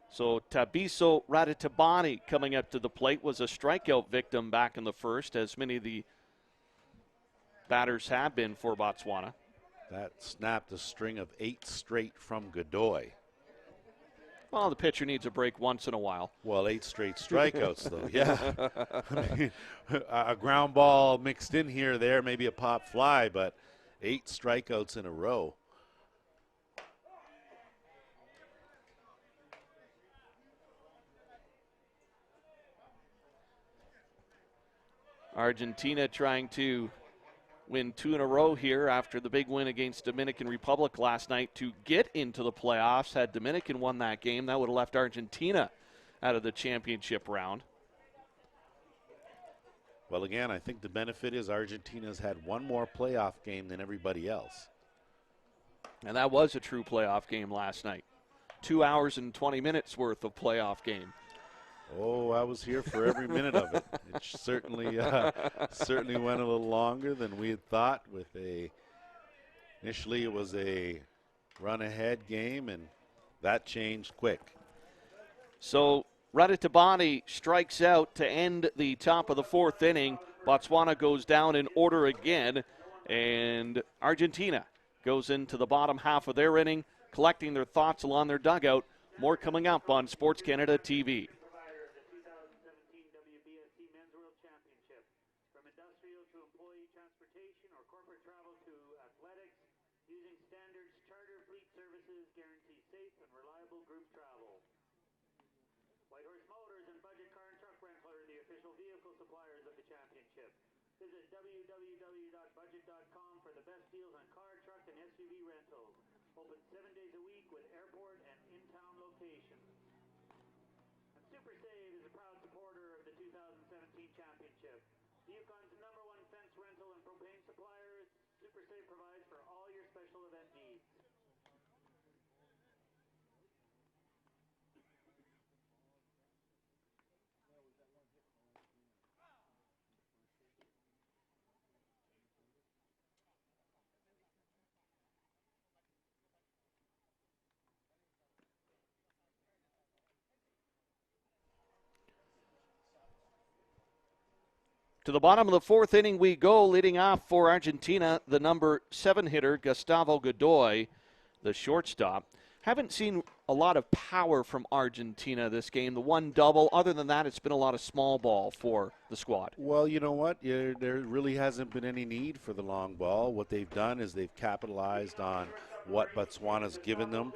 S1: So Tabiso Raditabani coming up to the plate was a strikeout victim back in the first, as many of the batters have been for Botswana.
S2: That snapped a string of 8 straight from Godoy.
S1: Well, the pitcher needs a break once in a while.
S2: Well, 8 straight strikeouts, though, yeah. I mean, a ground ball mixed in here or there, maybe a pop fly, but 8 strikeouts in a row.
S1: Argentina trying to win 2 in a row here after the big win against Dominican Republic last night to get into the playoffs. Had Dominican won that game, that would have left Argentina out of the championship round.
S2: Well, again, I think the benefit is Argentina's had one more playoff game than everybody else.
S1: And that was a true playoff game last night. 2 hours and 20 minutes worth of playoff game.
S2: Oh, I was here for every minute of it. It certainly went a little longer than we had thought. Initially it was a run-ahead game, and that changed quick.
S1: So Raditabani strikes out to end the top of the 4th inning. Botswana goes down in order again, and Argentina goes into the bottom half of their inning, collecting their thoughts along their dugout. More coming up on Sports Canada TV.
S3: prices guarantee safe and reliable group travel. Whitehorse Motors and Budget Car and Truck Rental are the official vehicle suppliers of the championship. Visit www.budget.com for the best deals on car, truck, and SUV rentals. Open 7 days a week with airport and in-town locations. And Super Save is a proud supporter of the 2017 championship. The Yukon's #1 fence rental and propane suppliers, Super Save provides for all your special event needs.
S1: To the bottom of the fourth inning we go, leading off for Argentina, the number 7 hitter, Gustavo Godoy, the shortstop. Haven't seen a lot of power from Argentina this game. The one double, other than that, it's been a lot of small ball for the squad.
S2: Well, you know what? There really hasn't been any need for the long ball. What they've done is they've capitalized on what Botswana's given them.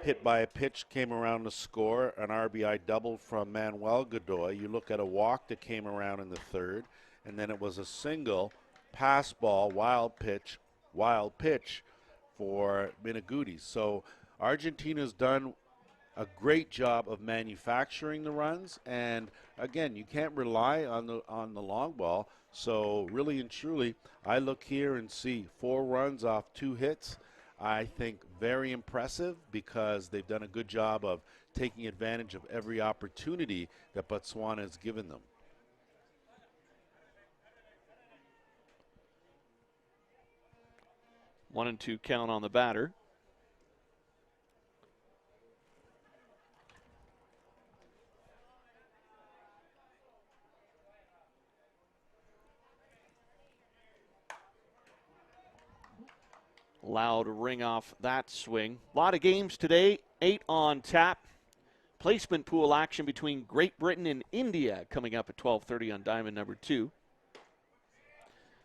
S2: Hit by a pitch, came around to score, an RBI double from Manuel Godoy. You look at a walk that came around in the third, and then it was a single pass ball, wild pitch for Miniguti. So Argentina's done a great job of manufacturing the runs, and again, you can't rely on the long ball. So really and truly, I look here and see 4 runs off 2 hits. I think very impressive because they've done a good job of taking advantage of every opportunity that Botswana has given them.
S1: One and two count on the batter. Loud ring off that swing. A lot of games today, 8 on tap. Placement pool action between Great Britain and India coming up at 12:30 on diamond number 2.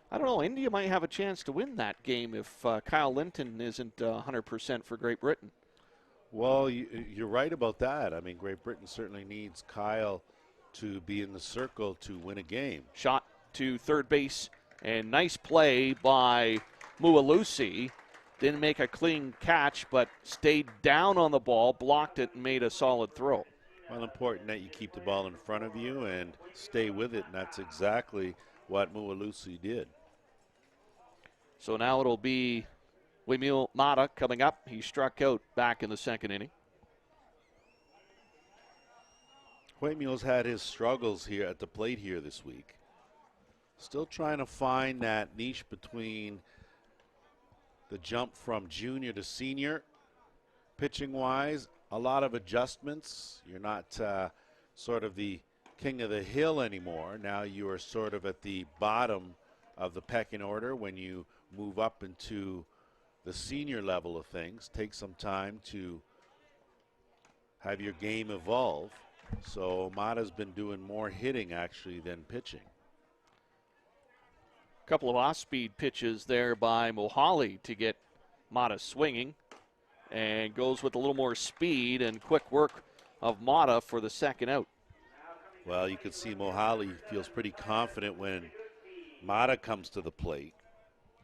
S1: I don't know, India might have a chance to win that game if Kyle Linton isn't 100% for Great Britain.
S2: Well, you're right about that. I mean, Great Britain certainly needs Kyle to be in the circle to win a game.
S1: Shot to third base, and nice play by Mualusi. Didn't make a clean catch, but stayed down on the ball, blocked it, and made a solid throw.
S2: Well, important that you keep the ball in front of you and stay with it, and that's exactly what Mualusi did.
S1: So now it'll be Wimil Mata coming up. He struck out back in the second inning.
S2: Wimil's had his struggles here at the plate here this week. Still trying to find that niche between the jump from junior to senior. Pitching-wise, a lot of adjustments. You're not sort of the king of the hill anymore. Now you are sort of at the bottom of the pecking order when you move up into the senior level of things. Take some time to have your game evolve. So Mata's been doing more hitting actually than pitching.
S1: Couple of off-speed pitches there by Mohali to get Mata swinging, and goes with a little more speed and quick work of Mata for the second out.
S2: Well, you can see Mohali feels pretty confident when Mata comes to the plate.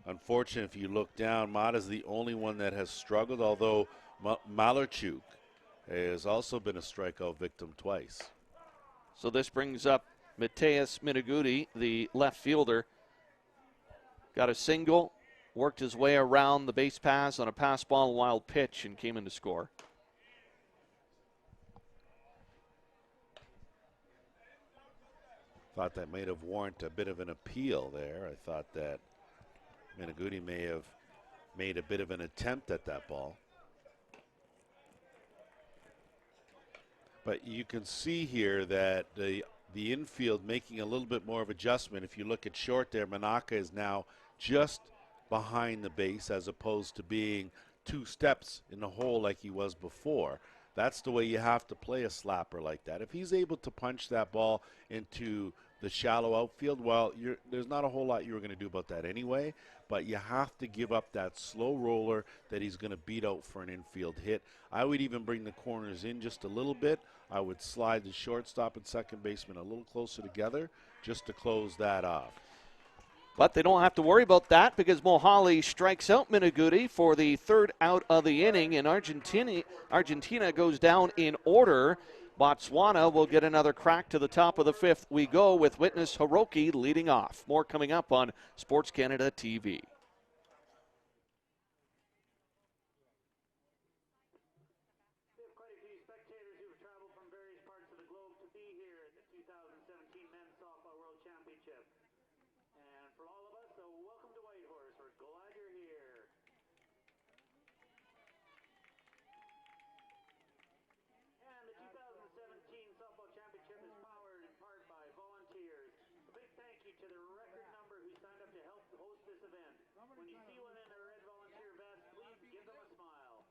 S2: Unfortunately, if you look down, Mata's the only one that has struggled, although Malarchuk has also been a strikeout victim twice.
S1: So this brings up Mateus Miniguti, the left fielder. Got a single, worked his way around the base pass on a pass ball, wild pitch, and came in to score.
S2: Thought that may have warranted a bit of an appeal there. I thought that Miniguti may have made a bit of an attempt at that ball. But you can see here that the infield making a little bit more of adjustment. If you look at short there, Manaka is now just behind the base as opposed to being 2 steps in the hole like he was before. That's the way you have to play a slapper like that. If he's able to punch that ball into the shallow outfield, well, there's not a whole lot you were going to do about that anyway, but you have to give up that slow roller that he's going to beat out for an infield hit. I would even bring the corners in just a little bit. I would slide the shortstop and second baseman a little closer together just to close that off.
S1: But they don't have to worry about that because Mohali strikes out Minigudi for the third out of the inning, and Argentina goes down in order. Botswana will get another crack to the top of the fifth. We go with Witness Hiroki leading off. More coming up on Sports Canada TV.
S3: We have quite a few spectators who have traveled from various parts of the globe to be here at the 2017 Men's Softball World Championship. And for all of us, welcome to Whitehorse. We're glad you're here. And the 2017 Softball Championship is powered in part by volunteers. A big thank you to the record number who signed up to help host this event. When you see one in a red volunteer vest, please give them a smile.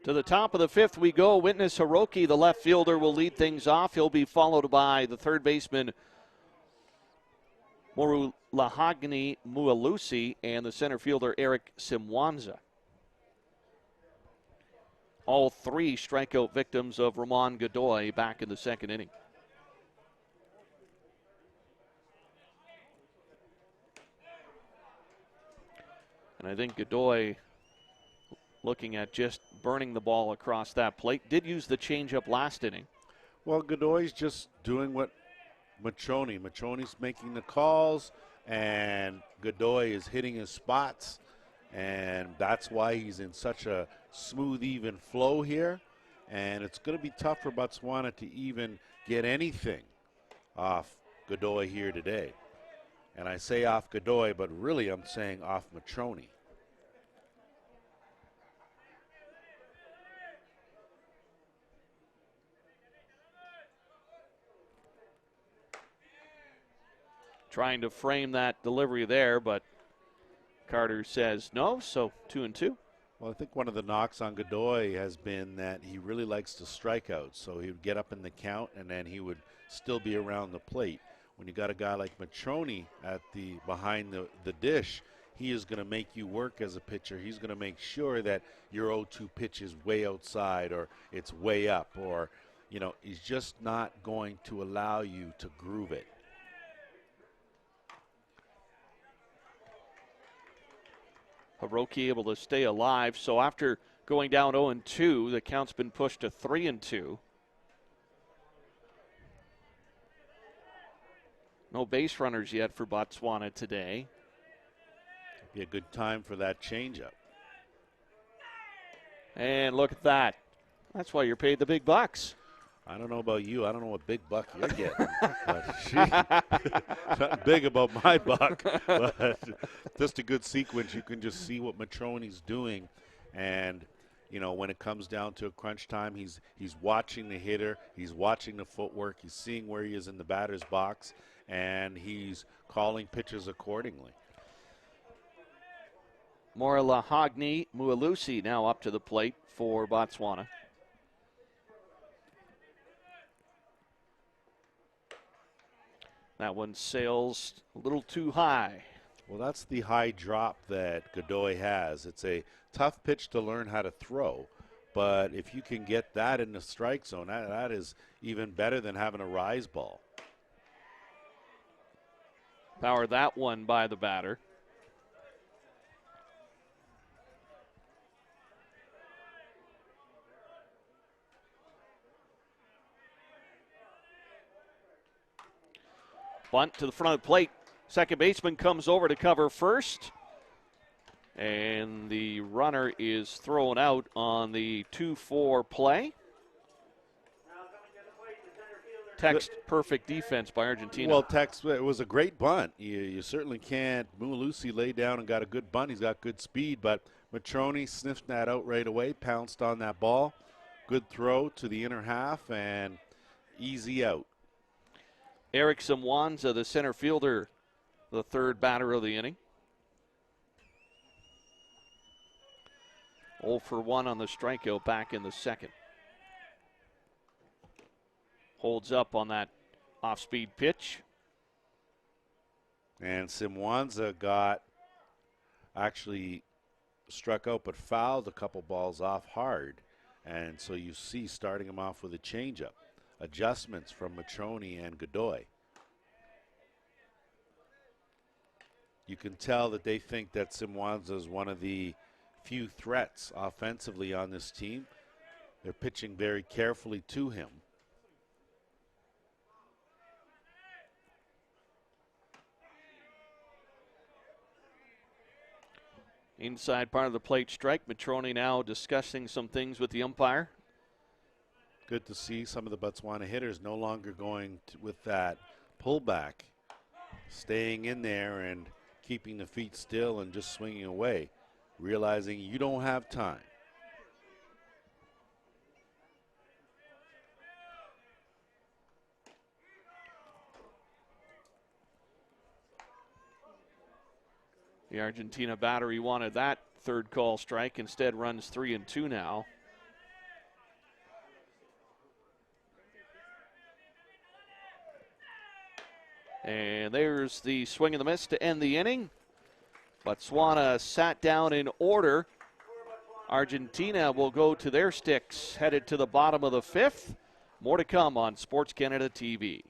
S1: To the top of the fifth we go. Witness Hiroki, the left fielder, will lead things off. He'll be followed by the third baseman, Morulahagni Mualusi, and the center fielder, Eric Simwanza. All three strikeout victims of Ramon Godoy back in the second inning. And I think Godoy, looking at just burning the ball across that plate, did use the changeup last inning.
S2: Well, Godoy's just doing what Matroni's making the calls, and Godoy is hitting his spots, and that's why he's in such a smooth, even flow here. And it's going to be tough for Botswana to even get anything off Godoy here today. And I say off Godoy, but really I'm saying off Matroni.
S1: Trying to frame that delivery there, but Carter says no, so 2-2.
S2: Well, I think one of the knocks on Godoy has been that he really likes to strike out. So he would get up in the count, and then he would still be around the plate. When you got a guy like Matroni at behind the dish, he is going to make you work as a pitcher. He's going to make sure that your 0-2 pitch is way outside or it's way up, or, he's just not going to allow you to groove it.
S1: Hiroki able to stay alive. So after going down 0-2, the count's been pushed to 3-2. No base runners yet for Botswana today.
S2: Be a good time for that changeup.
S1: And look at that. That's why you're paid the big bucks.
S2: I don't know about you. I don't know what big buck you're getting. But nothing big about my buck. But just a good sequence. You can just see what Matroni's doing. And, when it comes down to a crunch time, he's watching the hitter. He's watching the footwork. He's seeing where he is in the batter's box. And he's calling pitches accordingly.
S1: Morulahagni Mualusi now up to the plate for Botswana. That one sails a little too high.
S2: Well, that's the high drop that Godoy has. It's a tough pitch to learn how to throw, but if you can get that in the strike zone, that is even better than having a rise ball.
S1: Power that one by the batter. Bunt to the front of the plate. Second baseman comes over to cover first. And the runner is thrown out on the 2-4 play. Text perfect defense by Argentina.
S2: Well, Tex, it was a great bunt. You certainly can't. Mualusi laid down and got a good bunt. He's got good speed, but Matroni sniffed that out right away, pounced on that ball. Good throw to the inner half and easy out.
S1: Eric Simwanza, the center fielder, the third batter of the inning. 0 for 1 on the strikeout back in the second. Holds up on that off-speed pitch.
S2: And Simwanza actually struck out but fouled a couple balls off hard. And so you see starting him off with a changeup. Adjustments from Matroni and Godoy. You can tell that they think that Simwanza is one of the few threats offensively on this team. They're pitching very carefully to him.
S1: Inside part of the plate strike. Matroni now discussing some things with the umpire.
S2: Good to see some of the Botswana hitters no longer going with that pullback, staying in there and keeping the feet still and just swinging away, realizing you don't have time.
S1: The Argentina battery wanted that third call strike, instead runs 3-2 now. And there's the swing and the miss to end the inning. Botswana sat down in order. Argentina will go to their sticks, headed to the bottom of the fifth. More to come on Sports Canada TV.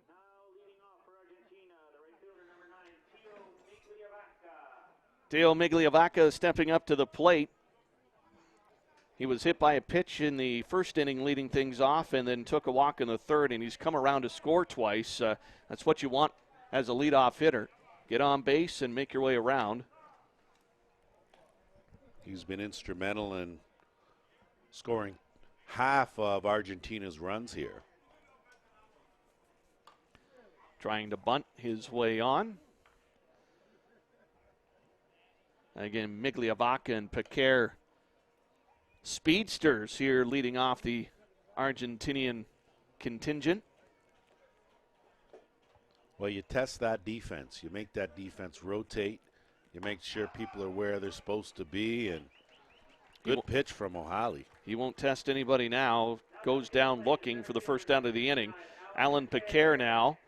S3: Now leading off for Argentina, the right fielder number 9,
S1: Teo Migliavaca stepping up to the plate. He was hit by a pitch in the first inning leading things off and then took a walk in the third, and he's come around to score twice. That's what you want as a leadoff hitter. Get on base and make your way around.
S2: He's been instrumental in scoring half of Argentina's runs here.
S1: Trying to bunt his way on. Again, Migliavaca and Piquer, speedsters here leading off the Argentinian contingent.
S2: Well, you test that defense. You make that defense rotate. You make sure people are where they're supposed to be. And good pitch from O'Halley.
S1: He won't test anybody now. Goes down looking for the first down of the inning. Alan Piquer now.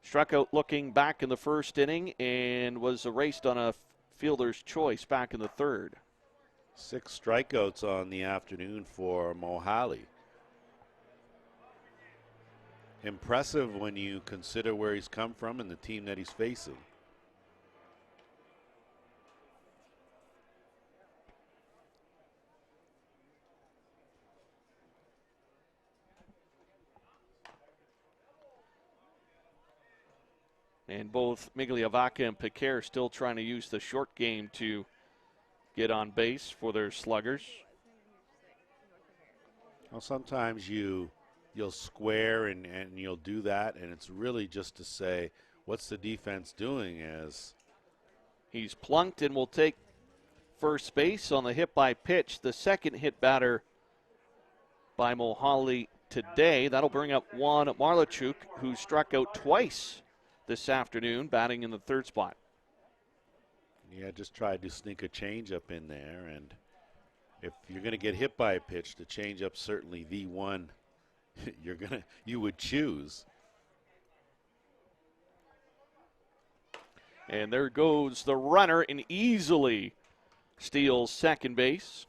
S1: Struck out looking back in the first inning and was erased on a fielder's choice back in the third.
S2: 6 strikeouts on the afternoon for O'Halley. Impressive when you consider where he's come from and the team that he's facing.
S1: And both Migliavaca and Piquer still trying to use the short game to get on base for their sluggers.
S2: Well, sometimes you'll square and you'll do that, and it's really just to say, what's the defense doing? As
S1: he's plunked and will take first base on the hit by pitch, the second hit batter by O'Halley today. That'll bring up Juan Marlachuk, who struck out twice this afternoon, batting in the third spot.
S2: Yeah, just tried to sneak a changeup in there, and if you're going to get hit by a pitch, the changeup's certainly the one you would choose.
S1: And there goes the runner and easily steals second base.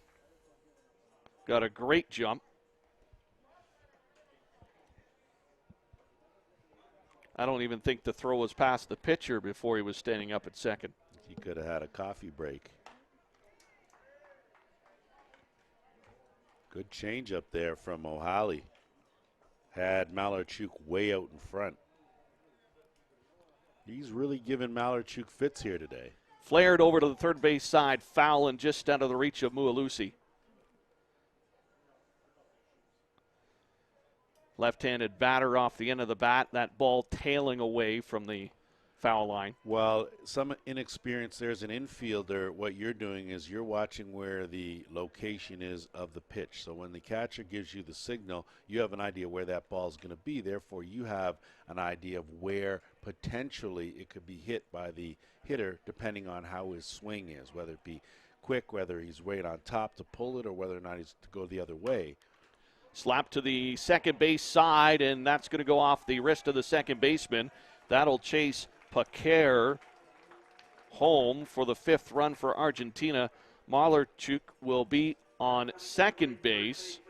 S1: Got a great jump. I don't even think the throw was past the pitcher before he was standing up at second.
S2: He could have had a coffee break. Good changeup there from O'Halley. Had Malarchuk way out in front. He's really giving Malarchuk fits here today.
S1: Flared over to the third base side, foul and just out of the reach of Mualusi. Left-handed batter off the end of the bat. That ball tailing away from the foul line.
S2: Well, some inexperience. There's an infielder. What you're doing is you're watching where the location is of the pitch. So when the catcher gives you the signal, you have an idea where that ball is going to be. Therefore, you have an idea of where potentially it could be hit by the hitter, depending on how his swing is, whether it be quick, whether he's right on top to pull it, or whether or not he's to go the other way.
S1: Slap to the second base side, and that's going to go off the wrist of the second baseman. That'll chase Paquer home for the fifth run for Argentina. Malarchuk will be on second base.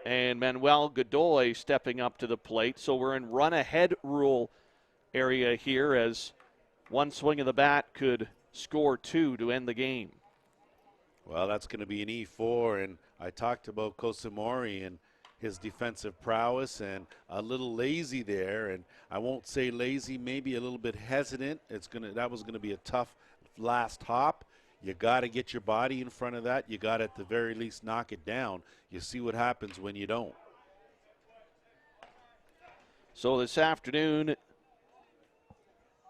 S1: And Manuel Godoy stepping up to the plate. So we're in run-ahead rule area here as one swing of the bat could score two to end the game.
S2: Well, that's going to be an E4, and I talked about Kosamori and his defensive prowess and a little lazy there, and I won't say lazy, maybe a little bit hesitant. That was going to be a tough last hop. You got to get your body in front of that. You got to at the very least knock it down. You see what happens when you don't.
S1: So this afternoon,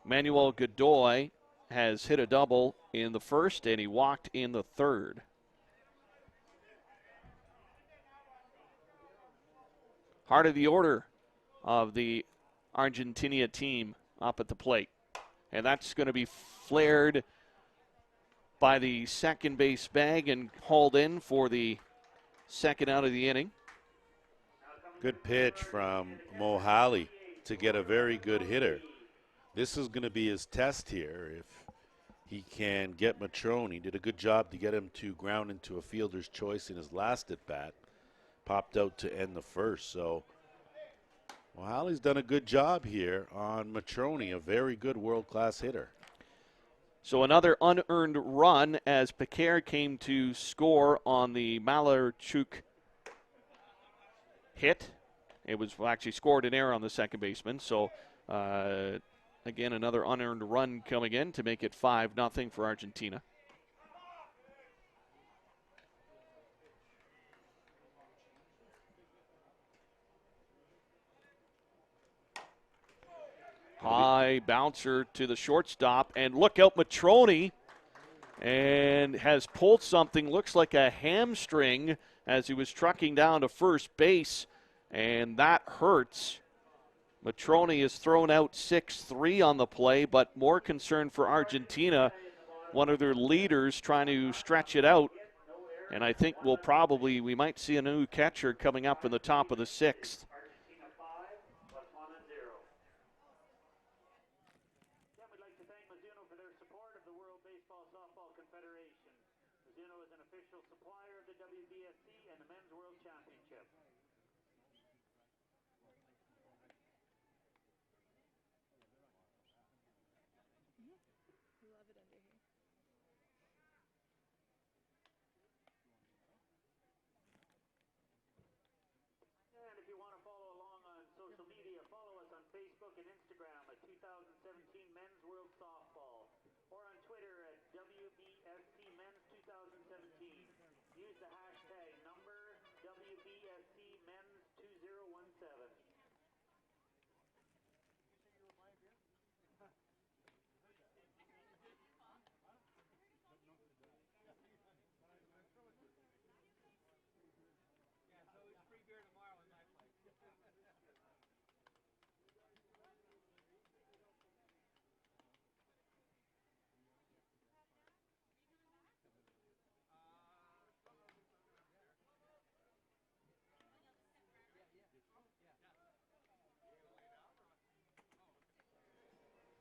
S1: Manuel Godoy has hit a double in the first, and he walked in the third. Heart of the order of the Argentina team up at the plate. And that's going to be flared by the second base bag and hauled in for the second out of the inning.
S2: Good pitch from Mohali to get a very good hitter. This is going to be his test here. If he can get Matrone, he did a good job to get him to ground into a fielder's choice in his last at-bat. Popped out to end the first. So Mohali's done a good job here on Matrone, a very good world-class hitter.
S1: So another unearned run as Paquer came to score on the Malarchuk hit. It was actually scored an error on the second baseman. So again, another unearned run coming in to make it 5-0 for Argentina. High bouncer to the shortstop, and look out, Matrone, and has pulled something, looks like a hamstring as he was trucking down to first base, and that hurts. Matrone is thrown out 6-3 on the play, but more concern for Argentina, one of their leaders trying to stretch it out, and I think we might see a new catcher coming up in the top of the sixth.
S3: Is an official supplier of the Wbsc and the Men's World Championship.
S5: We love it under here.
S3: And if you want to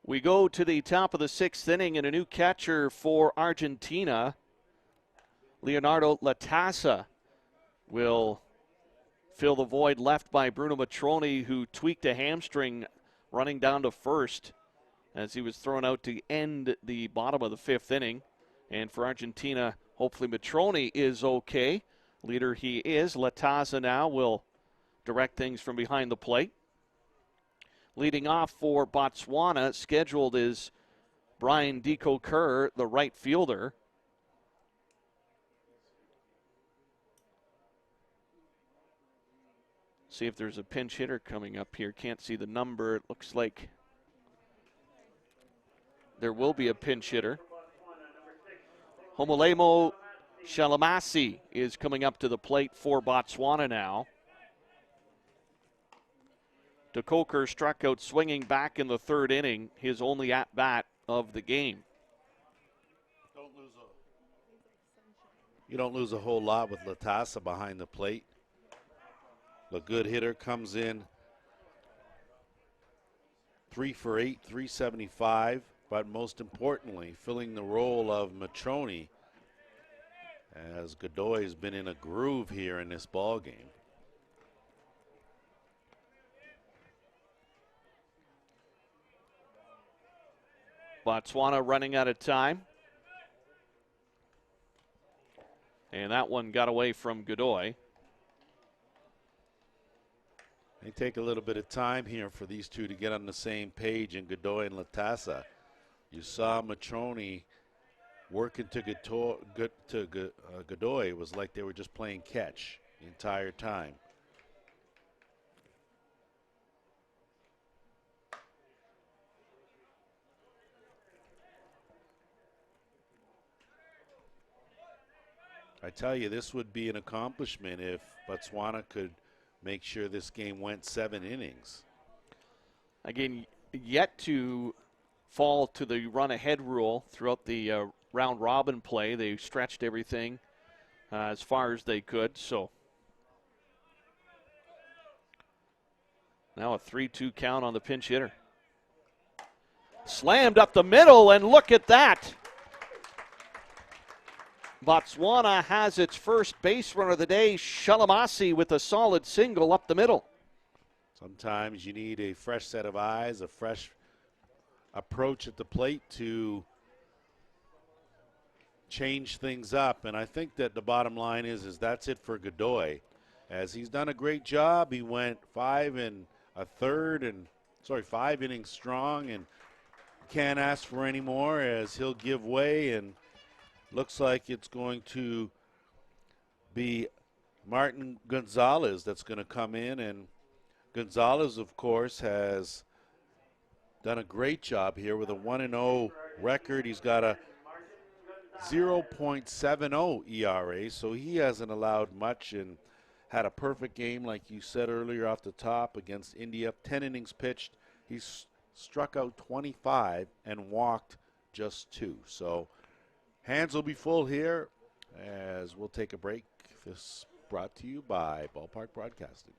S1: We go to the top of the 6th inning, and a new catcher for Argentina, Leonardo Latasa, will fill the void left by Bruno Matroni, who tweaked a hamstring running down to first as he was thrown out to end the bottom of the 5th inning. And for Argentina, hopefully Matroni is okay. Leader he is. Latasa now will direct things from behind the plate. Leading off for Botswana, scheduled is Brian Deco Kerr, the right fielder. See if there's a pinch hitter coming up here. Can't see the number. It looks like there will be a pinch hitter. Homolemo Shalamasi is coming up to the plate for Botswana now. De Koker struck out swinging back in the 3rd inning, his only at-bat of the game.
S2: You don't lose a whole lot with Latasa behind the plate. The good hitter comes in 3 for 8, 375, but most importantly, filling the role of Matroni, as Godoy has been in a groove here in this ball game.
S1: Botswana running out of time. And that one got away from Godoy.
S2: They take a little bit of time here for these two to get on the same page, in Godoy and Latasa. You saw Matroni working to Godoy. It was like they were just playing catch the entire time. I tell you, this would be an accomplishment if Botswana could make sure this game went 7 innings.
S1: Again, yet to fall to the run-ahead rule throughout the round-robin play. They stretched everything as far as they could. So now a 3-2 count on the pinch hitter. Slammed up the middle, and look at that. Botswana has its first base runner of the day, Shalamasi, with a solid single up the middle.
S2: Sometimes you need a fresh set of eyes, a fresh approach at the plate to change things up. And I think that the bottom line is that's it for Godoy. As he's done a great job, he went 5 innings strong, and can't ask for any more as he'll give way, and looks like it's going to be Martin Gonzalez that's going to come in. And Gonzalez, of course, has done a great job here with a 1-0 record. He's got a 0.70 ERA, so he hasn't allowed much and had a perfect game, like you said earlier off the top, against India. 10 innings pitched. He's struck out 25 and walked just 2. So hands will be full here as we'll take a break. This brought to you by Ballpark Broadcasting.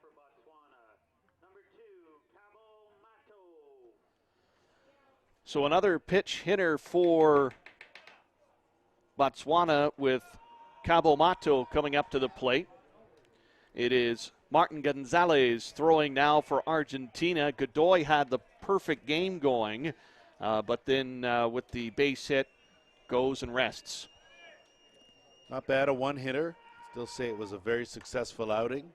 S3: For Botswana, number 2, Cabo Mato.
S1: So another pitch hitter for Botswana with Cabo Mato coming up to the plate. It is Martin Gonzalez throwing now for Argentina. Godoy had the perfect game going, but then with the base hit, goes and rests.
S2: Not bad, a one-hitter. Still say it was a very successful outing.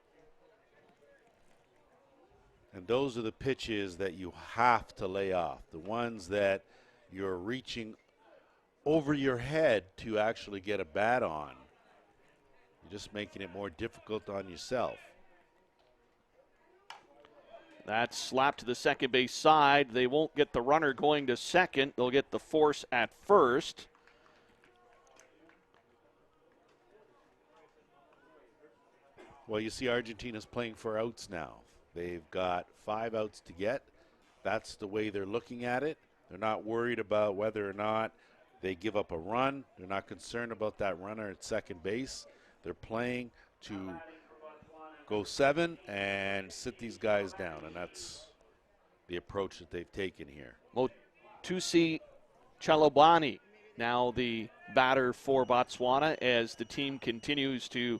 S2: And those are the pitches that you have to lay off, the ones that you're reaching over your head to actually get a bat on. You're just making it more difficult on yourself.
S1: That's slapped to the second base side. They won't get the runner going to second. They'll get the force at first.
S2: Well, you see Argentina's playing for outs now. They've got 5 outs to get. That's the way they're looking at it. They're not worried about whether or not they give up a run. They're not concerned about that runner at second base. They're playing to go 7 and sit these guys down, and that's the approach that they've taken here.
S1: Motusi Chalobani now the batter for Botswana as the team continues to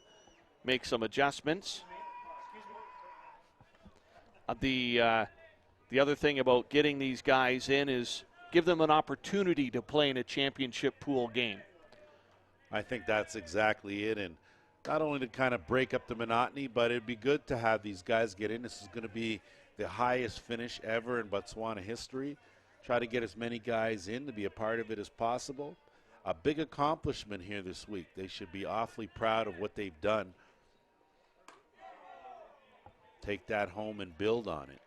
S1: make some adjustments. The other thing about getting these guys in is give them an opportunity to play in a championship pool game.
S2: I think that's exactly it, and not only to kind of break up the monotony, but it'd be good to have these guys get in. This is going to be the highest finish ever in Botswana history. Try to get as many guys in to be a part of it as possible. A big accomplishment here this week. They should be awfully proud of what they've done. Take that home and build on it.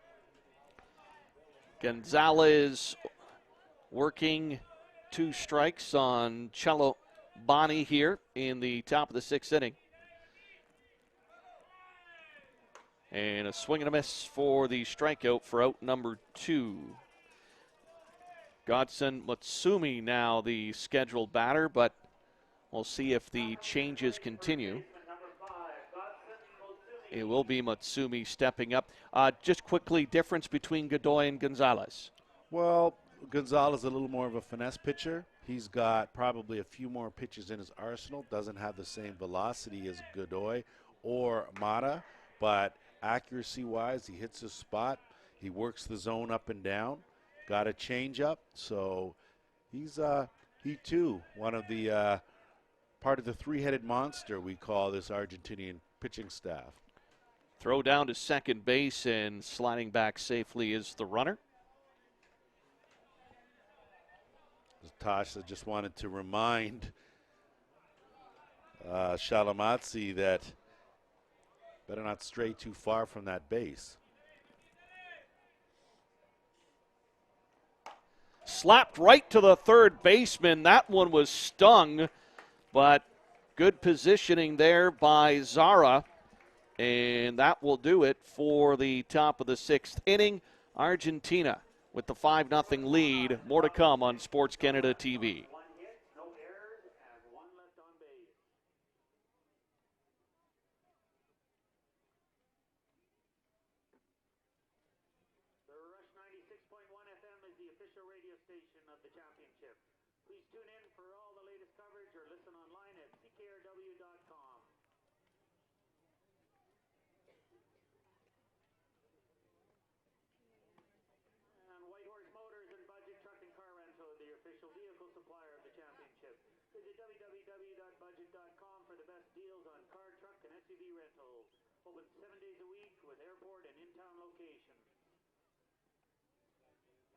S1: Gonzalez working 2 strikes on Chalobani here in the top of the 6th inning. And a swing and a miss for the strikeout for out number 2. Godson Matsumi now the scheduled batter, but we'll see if the changes continue. It will be Matsumi stepping up. Just quickly, difference between Godoy and Gonzalez.
S2: Well, Gonzalez is a little more of a finesse pitcher. He's got probably a few more pitches in his arsenal. Doesn't have the same velocity as Godoy or Mata, but accuracy-wise, he hits his spot. He works the zone up and down. Got a changeup, so he too one of the part of the 3-headed monster we call this Argentinian pitching staff.
S1: Throw down to second base and sliding back safely is the runner.
S2: Tosh, I just wanted to remind Shalamatsi that better not stray too far from that base.
S1: Slapped right to the third baseman. That one was stung, but good positioning there by Zara. And that will do it for the top of the 6th inning. Argentina with the 5-0 lead. More to come on Sports Canada TV.
S3: 1 hit, no errors, and 1 left on base. The Rush 96.1 FM is the official radio station of the championship. Please tune in for all the latest coverage or listen online at ckrw.com. And Whitehorse Motors and Budget Truck and Car Rental, the official vehicle supplier of the championship. Visit www.budget.com for the best deals on car, truck, and SUV rentals. Open 7 days a week with airport and in-town locations.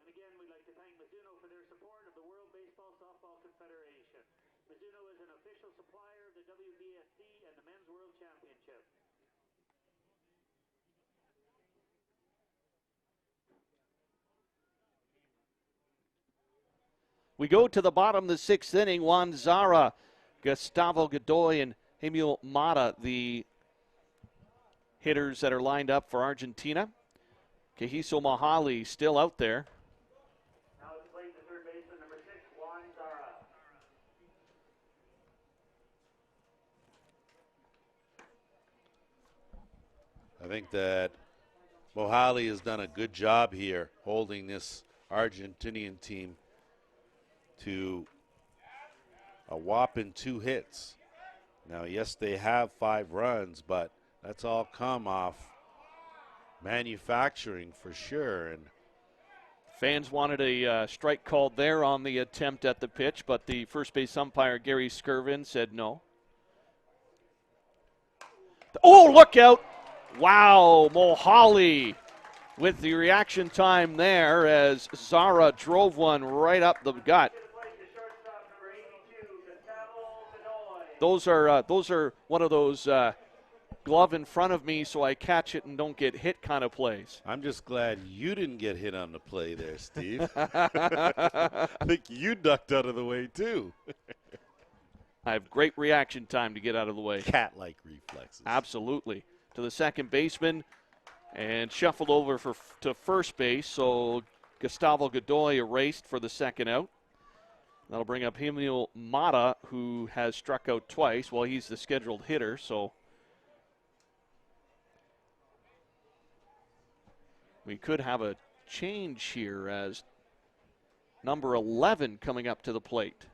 S3: And again, we'd like to thank Mizuno for their support of the World Baseball Softball Confederation. Mizuno is an official supplier of the Wbsc and the Men's World Championship.
S1: We go to the bottom of the 6th inning. Juan Zara, Gustavo Godoy, and Emil Mata, the hitters that are lined up for Argentina. Kahiso Mahali still out there.
S3: Now it's playing the third baseman, number 6, Juan Zara.
S2: I think that Mohali has done a good job here holding this Argentinian team to a whopping 2 hits. Now, yes, they have 5 runs, but That's all come off manufacturing for sure. And
S1: Fans wanted a strike called there on the attempt at the pitch, but the first base umpire, Gary Skirvin, said no. Oh, look out. Wow, Mohali with the reaction time there as Zara drove one right up the gut. Those are one of those glove in front of me so I catch it and don't get hit kind of plays.
S2: I'm just glad you didn't get hit on the play there, Steve. I think you ducked out of the way too.
S1: I have great reaction time to get out of the way.
S2: Cat-like reflexes.
S1: Absolutely. To the second baseman and shuffled over to first base. So Gustavo Godoy erased for the second out. That'll bring up Himil Mata, who has struck out twice. Well, he's the scheduled hitter, so we could have a change here as number 11 coming up to the plate.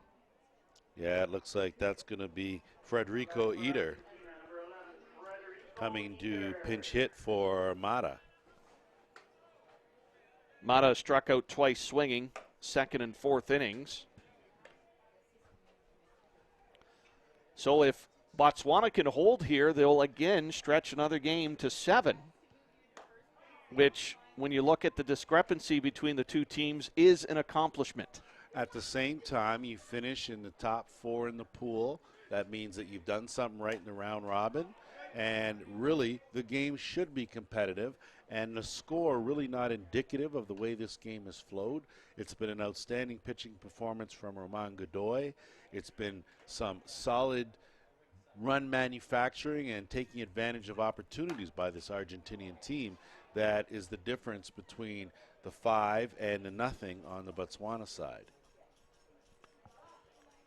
S2: Yeah, it looks like that's going to be Frederico Eder coming to pinch hit for Mata.
S1: Mata struck out twice swinging, second and fourth innings. So if Botswana can hold here, they'll again stretch another game to 7, which, when you look at the discrepancy between the two teams, is an accomplishment.
S2: At the same time, you finish in the top 4 in the pool. That means that you've done something right in the round robin. And really, the game should be competitive. And the score really not indicative of the way this game has flowed. It's been an outstanding pitching performance from Roman Godoy. It's been some solid run manufacturing and taking advantage of opportunities by this Argentinian team. That is the difference between the 5 and the nothing on the Botswana side.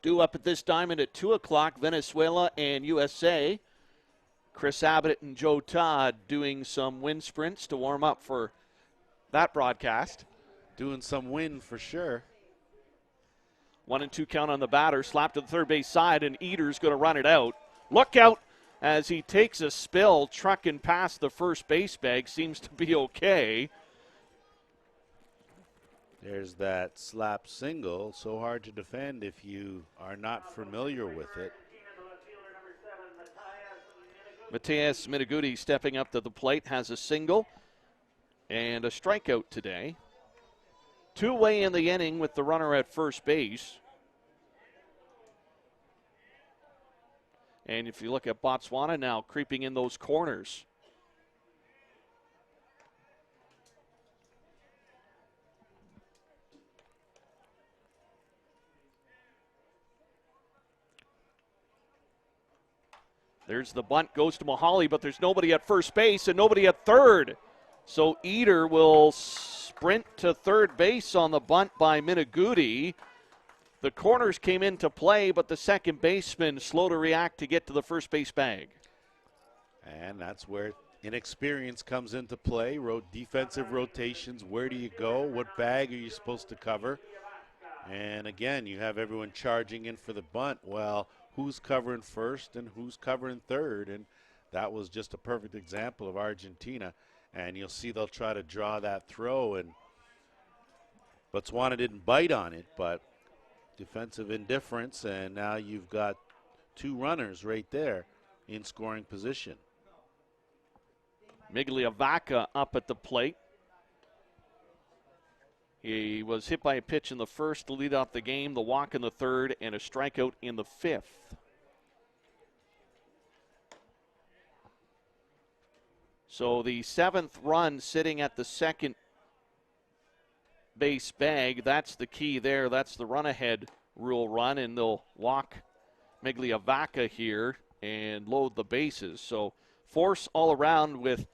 S1: Due up at this diamond at 2 o'clock, Venezuela and USA. Chris Abbott and Joe Todd doing some wind sprints to warm up for that broadcast.
S2: Doing some wind for sure.
S1: 1-2 count on the batter, slap to the third base side, and Eder's going to run it out. Look out as he takes a spill, trucking past the first base bag. Seems to be okay.
S2: There's that slap single. So hard to defend if you are not familiar with it.
S1: Mateus Miniguti stepping up to the plate has a single and a strikeout today. 2-way in the inning with the runner at first base. And if you look at Botswana now creeping in those corners. There's the bunt, goes to Mohali, but there's nobody at first base and nobody at third. So Eder will sprint to third base on the bunt by Miniguti. The corners came into play, but the second baseman slow to react to get to the first base bag.
S2: And that's where inexperience comes into play. Defensive rotations, where do you go? What bag are you supposed to cover? And again, you have everyone charging in for the bunt. Well, who's covering first and who's covering third? And that was just a perfect example of Argentina. And you'll see they'll try to draw that throw. And Botswana didn't bite on it, but defensive indifference. And now you've got 2 runners right there in scoring position.
S1: Migliavaca up at the plate. He was hit by a pitch in the first to lead off the game, the walk in the third, and a strikeout in the 5th. So the 7th run sitting at the second base bag, that's the key there. That's the run-ahead rule run, and they'll walk Migliavaca here and load the bases. So force all around with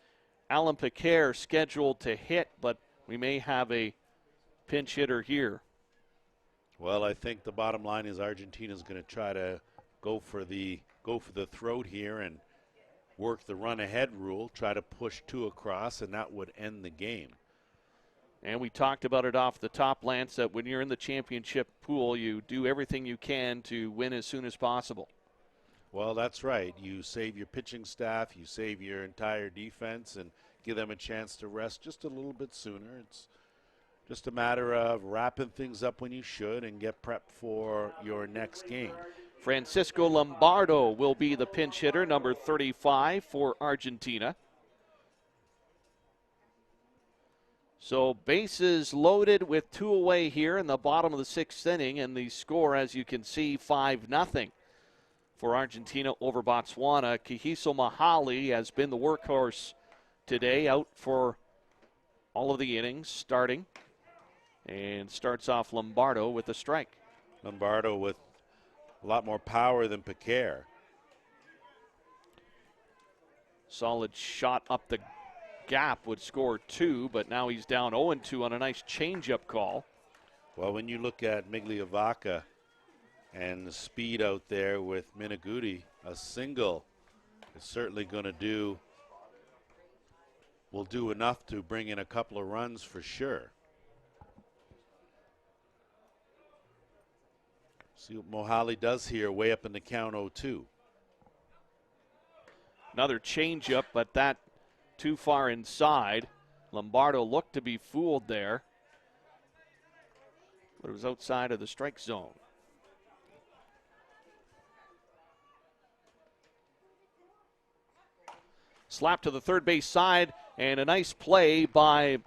S1: Alan Piquet scheduled to hit, but we may have a pinch hitter here.
S2: Well, I think the bottom line is Argentina's going to try to go for the throat here and work the run ahead rule, try to push 2 across, and that would end the game.
S1: And we talked about it off the top, Lance, that when you're in the championship pool, you do everything you can to win as soon as possible.
S2: Well, that's right. You save your pitching staff, you save your entire defense, and give them a chance to rest just a little bit sooner. It's just a matter of wrapping things up when you should and get prepped for your next game.
S1: Francisco Lombardo will be the pinch hitter, number 35 for Argentina. So bases loaded with 2 away here in the bottom of the 6th inning, and the score, as you can see, 5-0 for Argentina over Botswana. Kahiso Mahali has been the workhorse today, out for all of the innings, starting, and starts off Lombardo with a strike.
S2: Lombardo with a lot more power than Piquet.
S1: Solid shot up the gap, would score 2, but now he's down 0-2 on a nice changeup call.
S2: Well, when you look at Migliavaca and the speed out there with Miniguti, a single is certainly going to will do enough to bring in a couple of runs for sure. See what Mohali does here, way up in the count 0-2.
S1: Another changeup, but that too far inside. Lombardo looked to be fooled there, but it was outside of the strike zone. Slap to the third base side, and a nice play by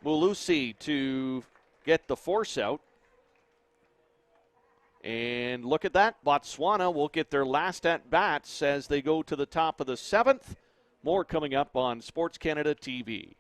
S1: Mulusi to get the force out. And look at that. Botswana will get their last at-bats as they go to the top of the 7th. More coming up on Sports Canada TV.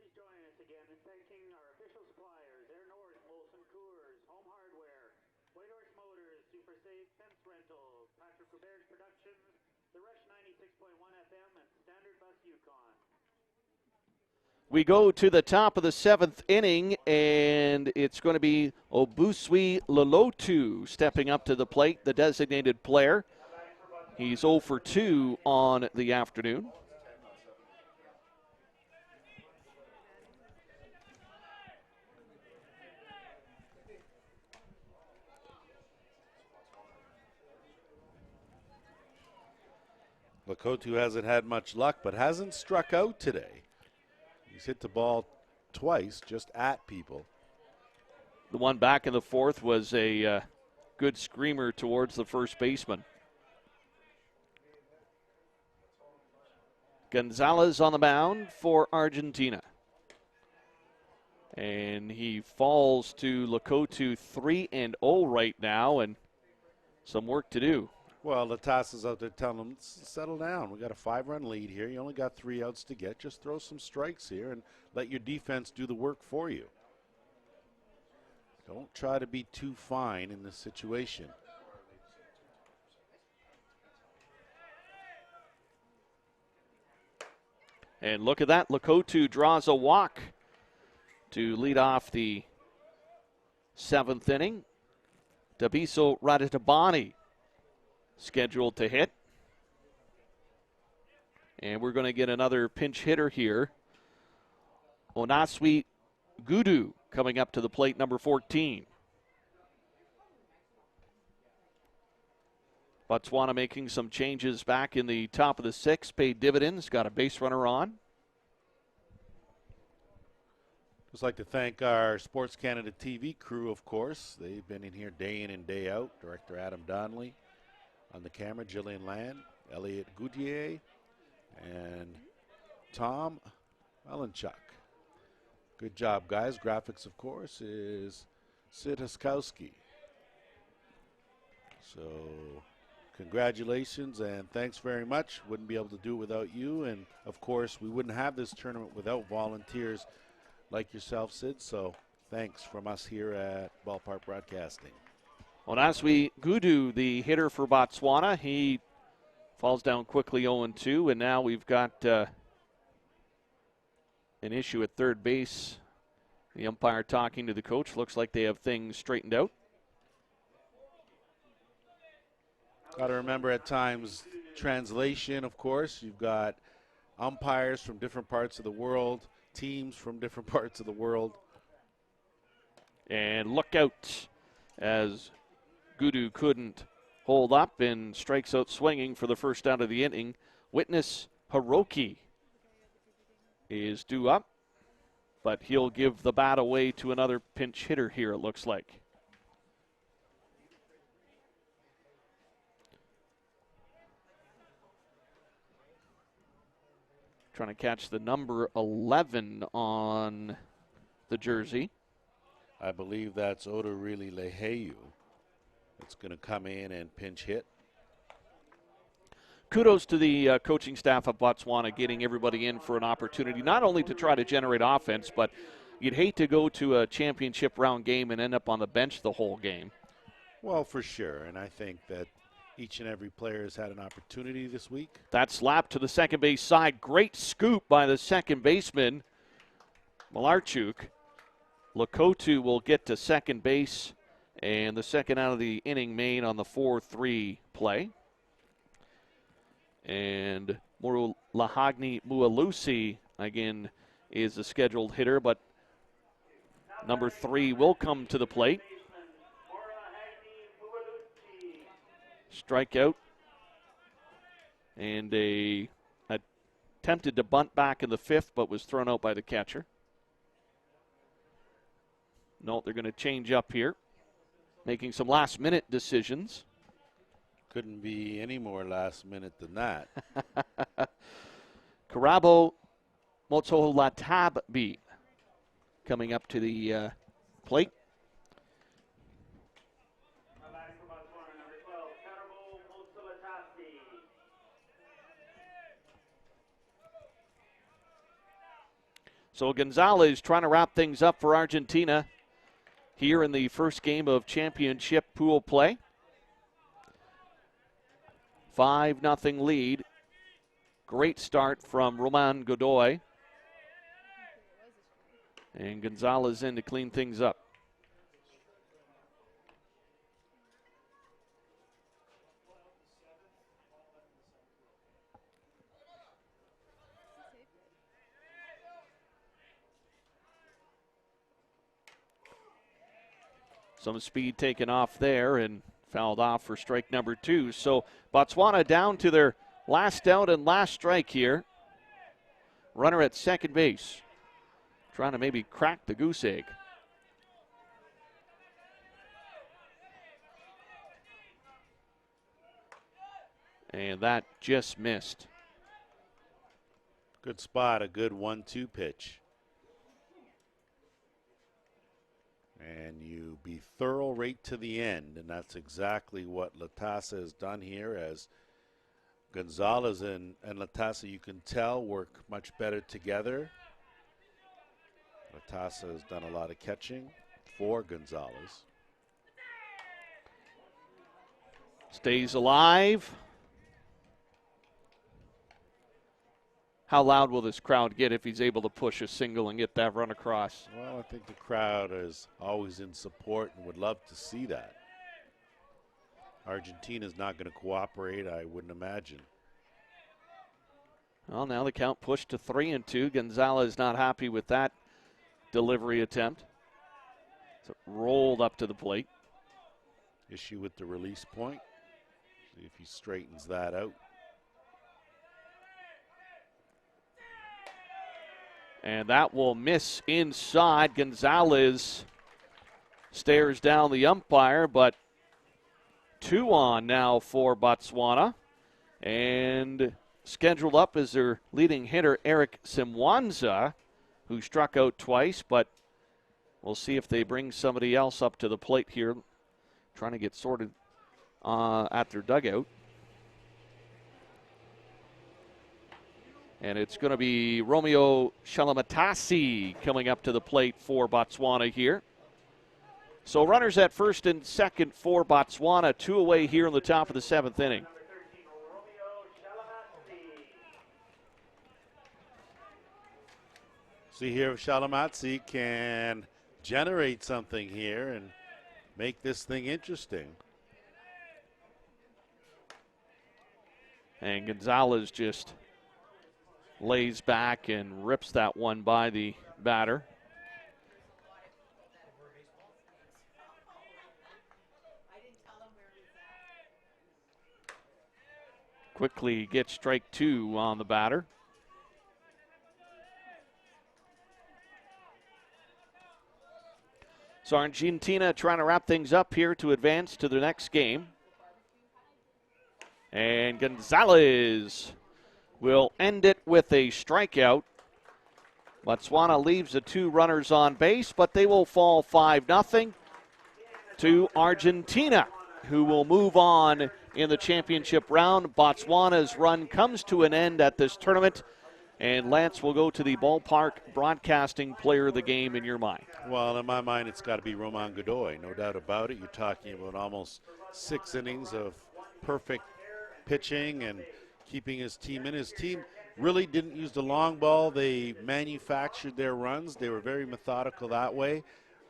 S3: Please join us again in thanking our official suppliers, Air North, Molson Coors, Home Hardware, White Horse Motors, Super Safe Fence Rental, Patrick Robert's Productions, The Rush 96.1 FM, and Standard Bus Yukon.
S1: We go to the top of the 7th inning, and it's going to be Wbsc Lolotu stepping up to the plate, the designated player. He's 0 for 2 on the afternoon.
S2: Lakotu hasn't had much luck, but hasn't struck out today. He's hit the ball twice, just at people.
S1: The one back in the 4th was a good screamer towards the first baseman. Gonzalez on the mound for Argentina. And he falls to Lakotu 3-0 right now, and some work to do.
S2: Well, Latassa's out there telling him, settle down. We got a 5-run lead here. You only got 3 outs to get. Just throw some strikes here and let your defense do the work for you. Don't try to be too fine in this situation.
S1: And look at that. Lakotu draws a walk to lead off the 7th inning. Dabiso Radatabani scheduled to hit. And we're going to get another pinch hitter here. Onaswi Gudu coming up to the plate, number 14. Botswana making some changes back in the top of the 6th, paid dividends, got a base runner on.
S2: Just like to thank our Sports Canada TV crew, of course. They've been in here day in and day out. Director Adam Donnelly on the camera, Jillian Land, Elliot Goutier, and Tom Malinchuk. Good job, guys. Graphics, of course, is Sid Haskowski. So congratulations and thanks very much. Wouldn't be able to do it without you. And, of course, we wouldn't have this tournament without volunteers like yourself, Sid. So thanks from us here at Ballpark Broadcasting.
S1: Well, Naswi Gudu, the hitter for Botswana, he falls down quickly 0-2, and now we've got an issue at third base. The umpire talking to the coach. Looks like they have things straightened out.
S2: Got to remember at times, translation, of course. You've got umpires from different parts of the world, teams from different parts of the world.
S1: And look out as Gudu couldn't hold up and strikes out swinging for the first out of the inning. Witness Hiroki is due up, but he'll give the bat away to another pinch hitter here, it looks like. Trying to catch the number 11 on the jersey.
S2: I believe that's Odorili Leheyu. It's going to come in and pinch hit.
S1: Kudos to the coaching staff of Botswana getting everybody in for an opportunity, not only to try to generate offense, but you'd hate to go to a championship round game and end up on the bench the whole game.
S2: Well, for sure, and I think that each and every player has had an opportunity this week.
S1: That slap to the second base side. Great scoop by the second baseman, Malarchuk. Lakotu will get to second base, and the second out of the inning made on the 4-3 play. And Lahagni Mualusi, again, is the scheduled hitter, but number 3 will come to the plate. Strikeout. And attempted to bunt back in the 5th, but was thrown out by the catcher. No, they're going to change up here, making some last-minute decisions.
S2: Couldn't be any more last minute than that.
S1: Karabo Motsolatabi coming up to the plate. So Gonzalez trying to wrap things up for Argentina here in the first game of championship pool play. 5-0 lead. Great start from Roman Godoy. And Gonzalez in to clean things up. Some speed taken off there and fouled off for strike number 2. So Botswana down to their last out and last strike here. Runner at second base. Trying to maybe crack the goose egg. And that just missed.
S2: Good spot, a good 1-2 pitch. And you be thorough right to the end, and that's exactly what Latassa has done here, as Gonzalez and Latassa, you can tell, work much better together. Latassa has done a lot of catching for Gonzalez.
S1: Stays alive. How loud will this crowd get if he's able to push a single and get that run across?
S2: Well, I think the crowd is always in support and would love to see that. Argentina's not going to cooperate, I wouldn't imagine.
S1: Well, now the count pushed to 3-2. Gonzalez not happy with that delivery attempt. So rolled up to the plate.
S2: Issue with the release point. See if he straightens that out.
S1: And that will miss inside. Gonzalez stares down the umpire, but 2 on now for Botswana. And scheduled up is their leading hitter, Eric Simwanza, who struck out twice, but we'll see if they bring somebody else up to the plate here, trying to get sorted at their dugout. And it's going to be Romeo Shalamatasi coming up to the plate for Botswana here. So runners at first and second for Botswana, 2 away here in the top of the 7th inning.
S2: See here if Shalamatsi can generate something here and make this thing interesting.
S1: And Gonzalez just lays back and rips that one by the batter. Quickly gets strike 2 on the batter. So Argentina trying to wrap things up here to advance to the next game. And Gonzalez will end it with a strikeout. Botswana leaves the 2 runners on base, but they will fall 5-0 to Argentina, who will move on in the championship round. Botswana's run comes to an end at this tournament, and Lance will go to the ballpark broadcasting player of the game in your mind.
S2: Well, in my mind, it's got to be Roman Godoy, no doubt about it. You're talking about almost 6 innings of perfect pitching and keeping his team in. His team really didn't use the long ball. They manufactured their runs. They were very methodical that way.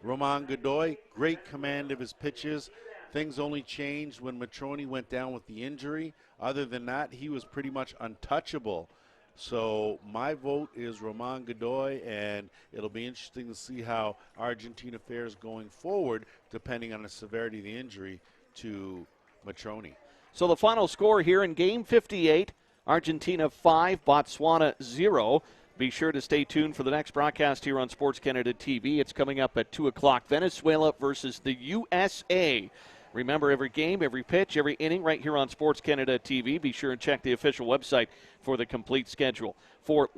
S2: Roman Godoy, great command of his pitches. Things only changed when Matroni went down with the injury. Other than that, he was pretty much untouchable. So my vote is Roman Godoy, and it'll be interesting to see how Argentina fares going forward, depending on the severity of the injury to Matroni.
S1: So the final score here in Game 58, Argentina 5, Botswana 0. Be sure to stay tuned for the next broadcast here on Sports Canada TV. It's coming up at 2 o'clock, Venezuela versus the USA. Remember, every game, every pitch, every inning right here on Sports Canada TV. Be sure and check the official website for the complete schedule. For